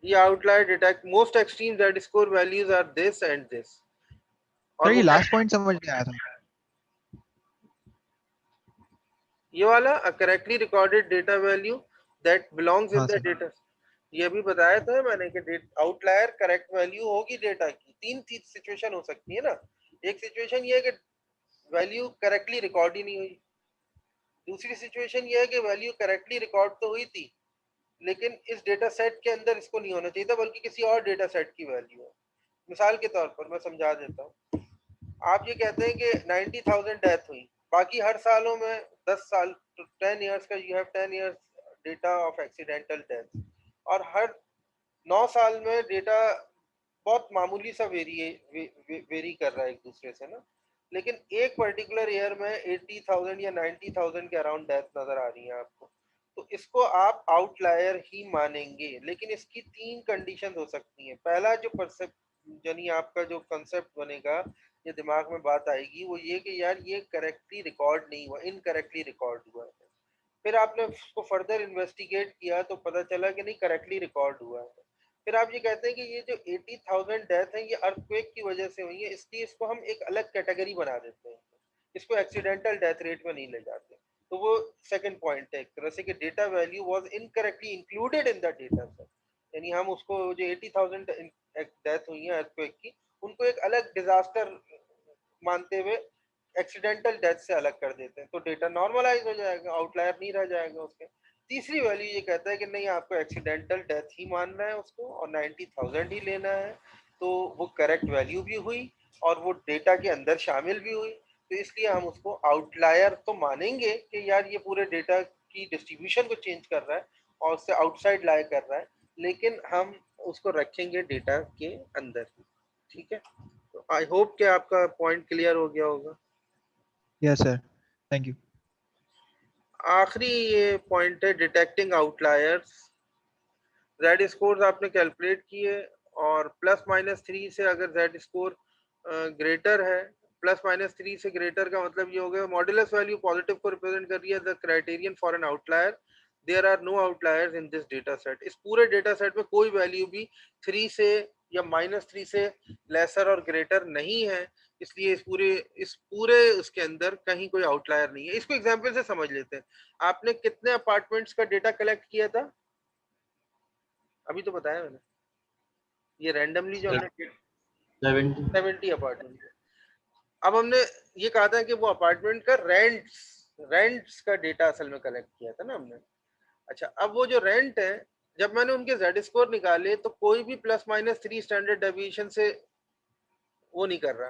ये outlier detect most extreme Z score values are this and this. और ये लास्ट पॉइंट समझ नहीं आया था। ये वाला correctly recorded data value that belongs in हाँ द सर। डेटा, ये भी बताया था मैंने कि आउटलायर करेक्ट वैल्यू होगी डेटा की। तीन सिचुएशन हो सकती है ना, एक सिचुएशन ये है कि वैल्यू करेक्टली रिकॉर्ड ही नहीं हुई, दूसरी सिचुएशन ये है कि वैल्यू करेक्टली रिकॉर्ड तो हुई थी लेकिन इस डेटा सेट के अंदर इसको नहीं होना चाहिए था बल्कि किसी और डेटा सेट की वैल्यू है। मिसाल के तौर पर मैं समझा देता हूँ, आप ये कहते हैं कि 90,000 डेथ हुई, बाकी हर सालों में 10 साल तो 10 इयर्स का you have 10 years data of accidental death, और हर 9 साल में डेटा बहुत मामूली सा वेरी कर रहा है एक दूसरे से ना, लेकिन एक पर्टिकुलर ईयर में 80,000 या 90,000 के अराउंड डेथ नजर आ रही है आपको, तो इसको आप आउटलायर ही मानेंगे। लेकिन इसकी तीन कंडीशन हो सकती हैं। पहला जो परसेप्ट यानी आपका जो कंसेप्ट बनेगा, ये दिमाग में बात आएगी, वो ये कि यार ये करेक्टली रिकॉर्ड नहीं हुआ, इनकरेक्टली रिकॉर्ड हुआ है। फिर आपने उसको फर्दर इन्वेस्टिगेट किया तो पता चला कि नहीं करेक्टली रिकॉर्ड हुआ है। फिर आप ये कहते हैं कि ये जो 80,000 डेथ है ये अर्थक्वेक की वजह से हुई है, इसलिए इसको हम एक अलग कैटेगरी बना देते हैं, इसको एक्सीडेंटल डेथ रेट में नहीं ले जाते। तो वो सेकंड पॉइंट है एक तरह से कि data value was incorrectly included in the data set, यानी हम उसको जो 80,000 डेथ हुई है अर्थक्वेक की उनको एक अलग डिजास्टर मानते हुए एक्सीडेंटल डेथ से अलग कर देते हैं, तो डेटा नॉर्मलाइज हो जाएगा, आउटलायर नहीं रह जाएगा उसके। तीसरी वैल्यू ये कहता है कि नहीं आपको एक्सीडेंटल डेथ ही मानना है उसको और 90,000 ही लेना है, तो वो करेक्ट वैल्यू भी हुई और वो डेटा के अंदर शामिल भी हुई, तो इसलिए हम उसको आउटलायर तो मानेंगे कि यार ये पूरे डेटा की डिस्ट्रीब्यूशन को चेंज कर रहा है और उससे आउटसाइड लाई कर रहा है, लेकिन हम उसको रखेंगे डेटा के अंदर। ठीक है, तो आई होप कि आपका पॉइंट क्लियर हो गया होगा। Yes sir, thank you. आखिरी ये पॉइंट है डिटेक्टिंग आउटलायर्स। जेड स्कोर आपने कैलकुलेट किए और ±3 से अगर जेड स्कोर ग्रेटर है, ±3 से ग्रेटर का मतलब ये हो गया मॉडुलस वैल्यू पॉजिटिव को रिप्रेजेंट कर रही है, the criterion for an outlier, there are no outliers in this data set. इस पूरे डेटा सेट में कोई वैल्यू भी 3 से या -3 से लेसर और ग्रेटर नहीं है, इसलिए इस पूरे उसके अंदर कहीं कोई आउटलायर नहीं है। इसको एग्जांपल से समझ लेते हैं। आपने कितने अपार्टमेंट्स का डेटा कलेक्ट किया था? अभी तो बताया मैंने, ये रैंडमली जो हमने 70 अपार्टमेंट। अब हमने ये कहा था कि वो अपार्टमेंट का रेंट्स का डेटा असल में कलेक्ट किया था ना हमने। अच्छा, अब वो जो रेंट है, जब मैंने उनके Z स्कोर निकाले तो कोई भी ±3 स्टैंडर्ड डेविएशन से वो नहीं कर रहा,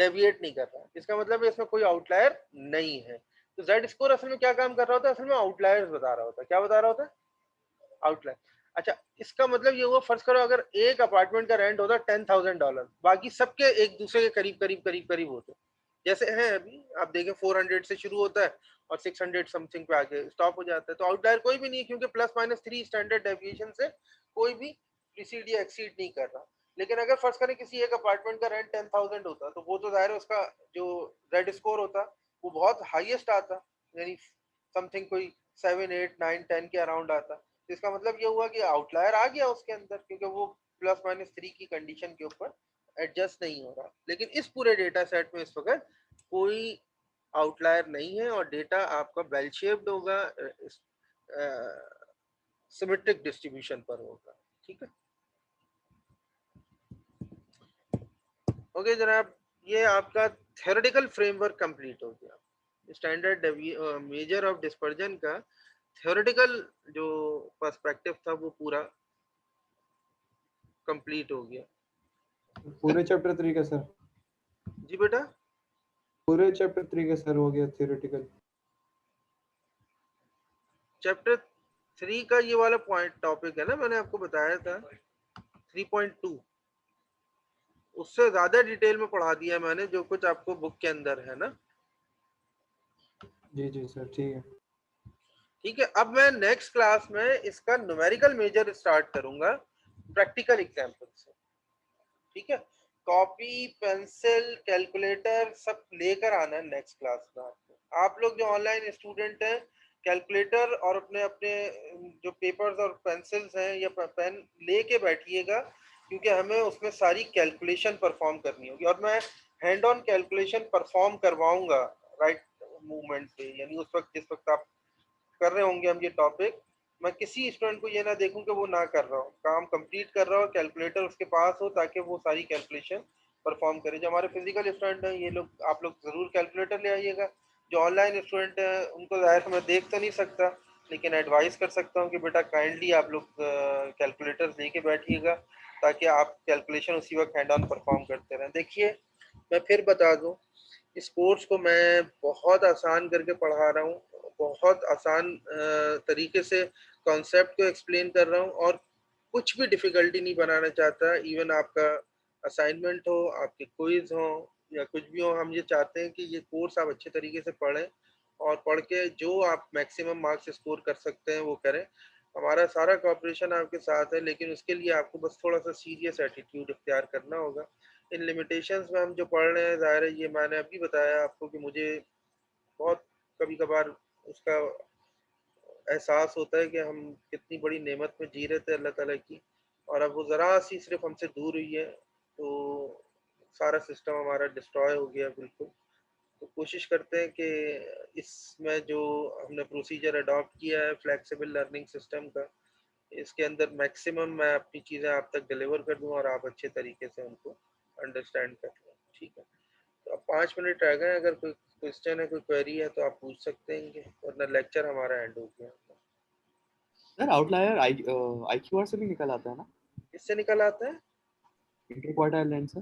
डेविएट नहीं कर रहा। इसका मतलब है इसमें कोई आउटलायर नहीं है। तो Z स्कोर असल में क्या काम कर रहा होता है? असल में आउटलायर्स बता रहा होता है। क्या बता रहा होता है? आउटलायर। अच्छा, इसका मतलब ये हुआ, फर्ज करो अगर एक अपार्टमेंट का रेंट होता है $10,000, बाकी सबके एक दूसरे के करीब होते, जैसे हैं अभी आप देखें 400 से शुरू होता है और 600 समथिंग पे आके स्टॉप हो जाता है। तो आउटलायर कोई भी नहीं, क्योंकि ±3 स्टैंडर्ड डेविएशन से कोई भी प्रीसीड या एक्सीड नहीं कर रहा। लेकिन अगर फर्ज करें किसी एक अपार्टमेंट का रेंट 10,000 होता, तो वो तो जाहिर है उसका जो Z स्कोर होता वो बहुत हाईएस्ट आता, यानी समथिंग कोई 7, 8, 9, 10 के अराउंड आता। इसका मतलब ये हुआ कि आउटलायर आ गया उसके अंदर, क्योंकि वो ±3 की कंडीशन के ऊपर एडजस्ट नहीं हो रहा। लेकिन इस पूरे डेटा सेट में इस वक्त कोई आउटलायर नहीं है और डेटा आपका बेल शेप्ड होगा, सिमेट्रिक डिस्ट्रीब्यूशन पर होगा। ठीक है, ओके जनाब, ये आपका थ्योरेटिकल फ्रेमवर्क कंप्लीट हो गया। स्टैंडर्ड मेजर ऑफ डिस्पर्जन का थ्योरेटिकल जो पर्सपेक्टिव था वो पूरा कंप्लीट हो गया। पूरे चैप्टर 3 का सर? जी बेटा, पूरे चैप्टर 3 का सर हो गया थ्योरेटिकल? चैप्टर 3 का ये वाला पॉइंट टॉपिक है ना, मैंने आपको बताया था 3.2, उससे ज्यादा डिटेल में पढ़ा दिया मैंने जो कुछ आपको बुक के अंदर है ना। जी जी सर, ठीक है। ठीक है, अब मैं नेक्स्ट क्लास में इसका न्यूमेरिकल मेजर स्टार्ट करूंगा प्रैक्टिकल एग्जाम्पल से। ठीक है, कॉपी पेंसिल कैलकुलेटर सब लेकर आना है नेक्स्ट क्लास में आपको। आप लोग जो ऑनलाइन स्टूडेंट हैं, कैलकुलेटर और अपने अपने जो पेपर्स और पेंसिल्स हैं या पेन लेके बैठिएगा, क्योंकि हमें उसमें सारी कैलकुलेशन परफॉर्म करनी होगी और मैं हैंड ऑन कैलकुलेशन परफॉर्म करवाऊंगा राइट मूवमेंट पे। यानी उस वक्त जिस वक्त आप कर रहे होंगे हम ये टॉपिक, मैं किसी स्टूडेंट को ये ना देखूं कि वो ना कर रहा हो, काम कंप्लीट कर रहा हो, कैलकुलेटर उसके पास हो ताकि वो सारी कैलकुलेशन परफॉर्म करे। जो हमारे फिजिकल स्टूडेंट हैं ये लोग, आप लोग ज़रूर कैलकुलेटर ले आइएगा। जो ऑनलाइन स्टूडेंट हैं उनको ज़ाहिर मैं देख तो नहीं सकता, लेकिन एडवाइस कर सकता हूँ कि बेटा काइंडली आप लोग कैलकुलेटर लेके बैठिएगा ताकि आप कैलकुलेशन उसी वक्त हैंड ऑन परफॉर्म करते रहें। देखिए, मैं फिर बता दूँ, इस कोर्स को मैं बहुत आसान करके पढ़ा रहा हूँ, बहुत आसान तरीके से कॉन्सेप्ट को एक्सप्लेन कर रहा हूँ और कुछ भी डिफिकल्टी नहीं बनाना चाहता। इवन आपका असाइनमेंट हो, आपके क्विज हो या कुछ भी हो, हम ये चाहते हैं कि ये कोर्स आप अच्छे तरीके से पढ़ें और पढ़ के जो आप मैक्सिमम मार्क्स स्कोर कर सकते हैं वो करें। हमारा सारा कोऑपरेशन आपके साथ है, लेकिन उसके लिए आपको बस थोड़ा सा सीरियस एटीट्यूड इख्तियार करना होगा। इन लिमिटेशंस में हम जो पढ़ रहे हैं, ज़ाहिर है ये मैंने अभी बताया आपको कि मुझे बहुत कभी कभार उसका एहसास होता है कि हम कितनी बड़ी नेमत में जी रहे थे अल्लाह ताला की, और अब वो ज़रा सी सिर्फ हमसे दूर हुई है तो सारा सिस्टम हमारा डिस्ट्रॉय हो गया बिल्कुल। तो कोशिश करते हैं कि इसमें जो हमने प्रोसीजर अडॉप्ट किया है फ्लेक्सिबल लर्निंग सिस्टम का, इसके अंदर मैक्सिमम मैं अपनी चीज़ें आप तक डिलीवर कर दूं और आप अच्छे तरीके से उनको अंडरस्टैंड कर लें। ठीक है, तो अब 5 मिनट रह गए, अगर कोई क्वेश्चन है, कोई क्वेरी है तो आप पूछ सकते हैं, वरना लेक्चर हमारा एंड हो गया। सर आउटलायर IQR से भी निकल आता है ना? किससे निकल आता है? इंटर क्वार्टाइल रेंज से?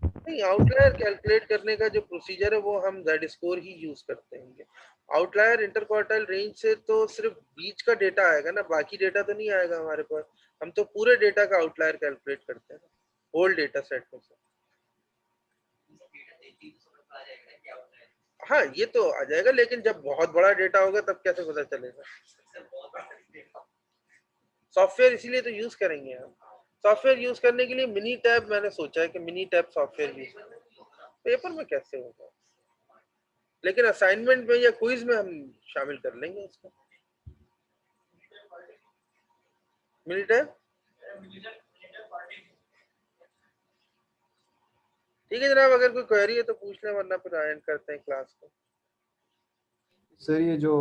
नहीं, आउटलायर कैलकुलेट करने का जो प्रोसीजर है वो हम Z स्कोर ही यूज करते हैं। आउटलायर इंटर क्वार्टाइल रेंज से तो सिर्फ बीच का डेटा आएगा ना, बाकी डेटा तो नहीं आएगा हमारे पास। हम तो पूरे डेटा का आउटलायर कैलकुलेट करते हैं, होल डेटा सेट में से। हाँ, ये तो आ जाएगा, लेकिन जब बहुत बड़ा डेटा होगा तब कैसे पता चलेगा? सॉफ्टवेयर इसीलिए तो यूज करेंगे हम। सॉफ्टवेयर यूज करने के लिए मिनी टैब मैंने सोचा है कि मिनी टैब सॉफ्टवेयर यूज करें। पेपर में कैसे होगा, लेकिन असाइनमेंट में या क्विज में हम शामिल कर लेंगे उसको। मिनी टैब ठीक है जनाब, अगर कोई क्वेरी है तो पूछ लें, वरना फिर एंड करते हैं क्लास को। सर ये जो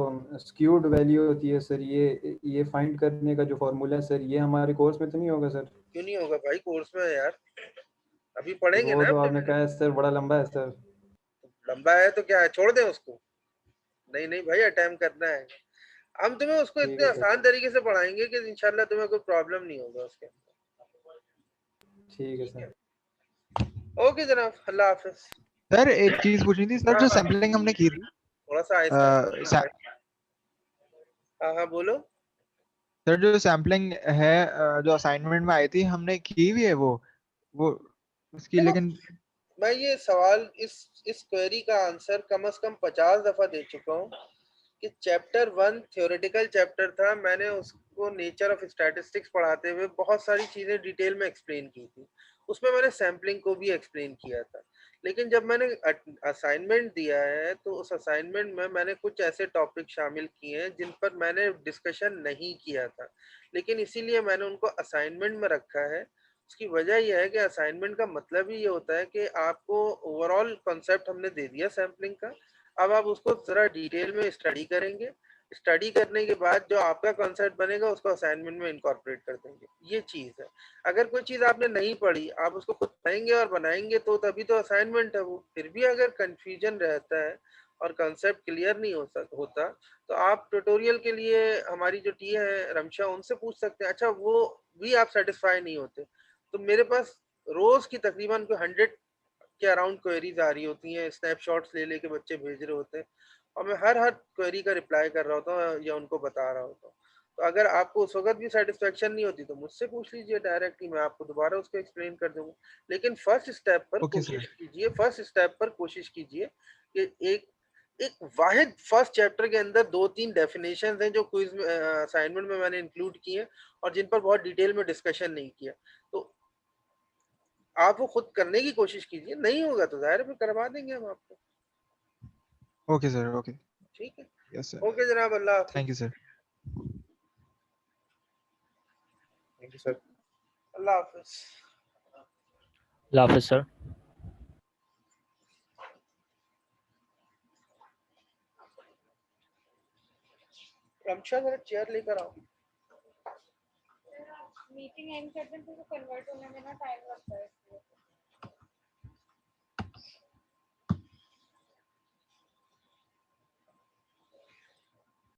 स्क्यूड वैल्यू होती है सर, ये फाइंड करने का जो फॉर्मूला है सर, ये हमारे कोर्स में तो नहीं होगा सर? क्यों नहीं होगा भाई, कोर्स में है यार, अभी पढ़ेंगे वो ना तो अपने आपने कहा है सर बड़ा लंबा है सर। लंबा है तो क्या है, छोड़ दें उसको? नहीं नहीं भाई, अटेम्प्ट करना है। हम तुम्हें उसको ठीक इतने है सर, आसान तरीके से पढ़ाएंगे कि इंशाल्लाह तुम्हें कोई प्रॉब्लम नहीं होगा उसके अंदर। ठीक है ठीक है, सर। ओके जनाब, अल्लाह हाफिज। सर एक चीज पूछनी थी सर, हाँ जो हाँ, सैम्पलिंग हमने की थी थोड़ा सा आहिस्ता। सर हाँ हाँ बोलो। जो सैम्पलिंग है जो असाइनमेंट में आई थी, हमने की हुई है वो उसकी, देखो, लेकिन मैं ये सवाल, इस क्वेरी का आंसर कम से कम 50 दफा दे चुका हूँ कि चैप्टर 1 थ्योरेटिकल चैप्टर था, मैंने उसको नेचर ऑफ स्टैटिस्टिक्स पढ़ाते हुए बहुत सारी चीजें डिटेल में एक्सप्लेन की थी, उसमें मैंने सैम्पलिंग को भी एक्सप्लेन किया था। लेकिन जब मैंने असाइनमेंट दिया है तो उस असाइनमेंट में मैंने कुछ ऐसे टॉपिक शामिल किए हैं जिन पर मैंने डिस्कशन नहीं किया था, लेकिन इसीलिए मैंने उनको असाइनमेंट में रखा है। उसकी वजह यह है कि असाइनमेंट का मतलब ही ये होता है कि आपको ओवरऑल कॉन्सेप्ट हमने दे दिया सैम्पलिंग का, अब आप उसको जरा डिटेल में स्टडी करेंगे, स्टडी करने के बाद जो आपका कॉन्सेप्ट बनेगा उसको असाइनमेंट में इनकॉर्पोरेट कर देंगे, ये चीज है। अगर कोई चीज आपने नहीं पढ़ी, आप उसको खुद पढ़ेंगे और बनाएंगे तो तभी तो असाइनमेंट है वो। फिर भी अगर कंफ्यूजन रहता है और कॉन्सेप्ट क्लियर नहीं होता तो आप ट्यूटोरियल के लिए हमारी जो टी है रमशा, उनसे पूछ सकते हैं। अच्छा, वो भी आप सेटिस्फाई नहीं होते तो मेरे पास रोज की तकरीबन 100 के अराउंड क्वेरीज आ रही होती हैं, स्नैपशॉट्स ले लेके बच्चे भेज रहे होते हैं और मैं हर क्वेरी का रिप्लाई कर रहा होता हूँ या उनको बता रहा होता हूँ। तो अगर आपको उस वक्त भी सेटिस्फेक्शन नहीं होती तो मुझसे पूछ लीजिए डायरेक्टली, मैं आपको दोबारा उसको एक्सप्लेन कर दूंगा। लेकिन फर्स्ट स्टेप पर ओके सर। कोशिश कीजिए कि एक वाहिद फर्स्ट चैप्टर के अंदर 2-3 डेफिनेशंस हैं जो क्विज में असाइनमेंट में मैंने इंक्लूड किए हैं और जिन पर बहुत डिटेल में डिस्कशन नहीं किया, तो आप वो खुद करने की कोशिश कीजिए। नहीं होगा तो जाहिर है फिर करवा देंगे हम आपको। Okay sir, okay. ठीक है, यस सर, ओके जनाब, अल्लाह थैंक हाफिज। You sir. Thank you sir. अल्लाह हाफिज। हाफिज सर। रमशा जरा चेयर लेकर आओ। मीटिंग एंड कर दें तो कन्वर्ट होने में ना टाइम लगता है इसलिए।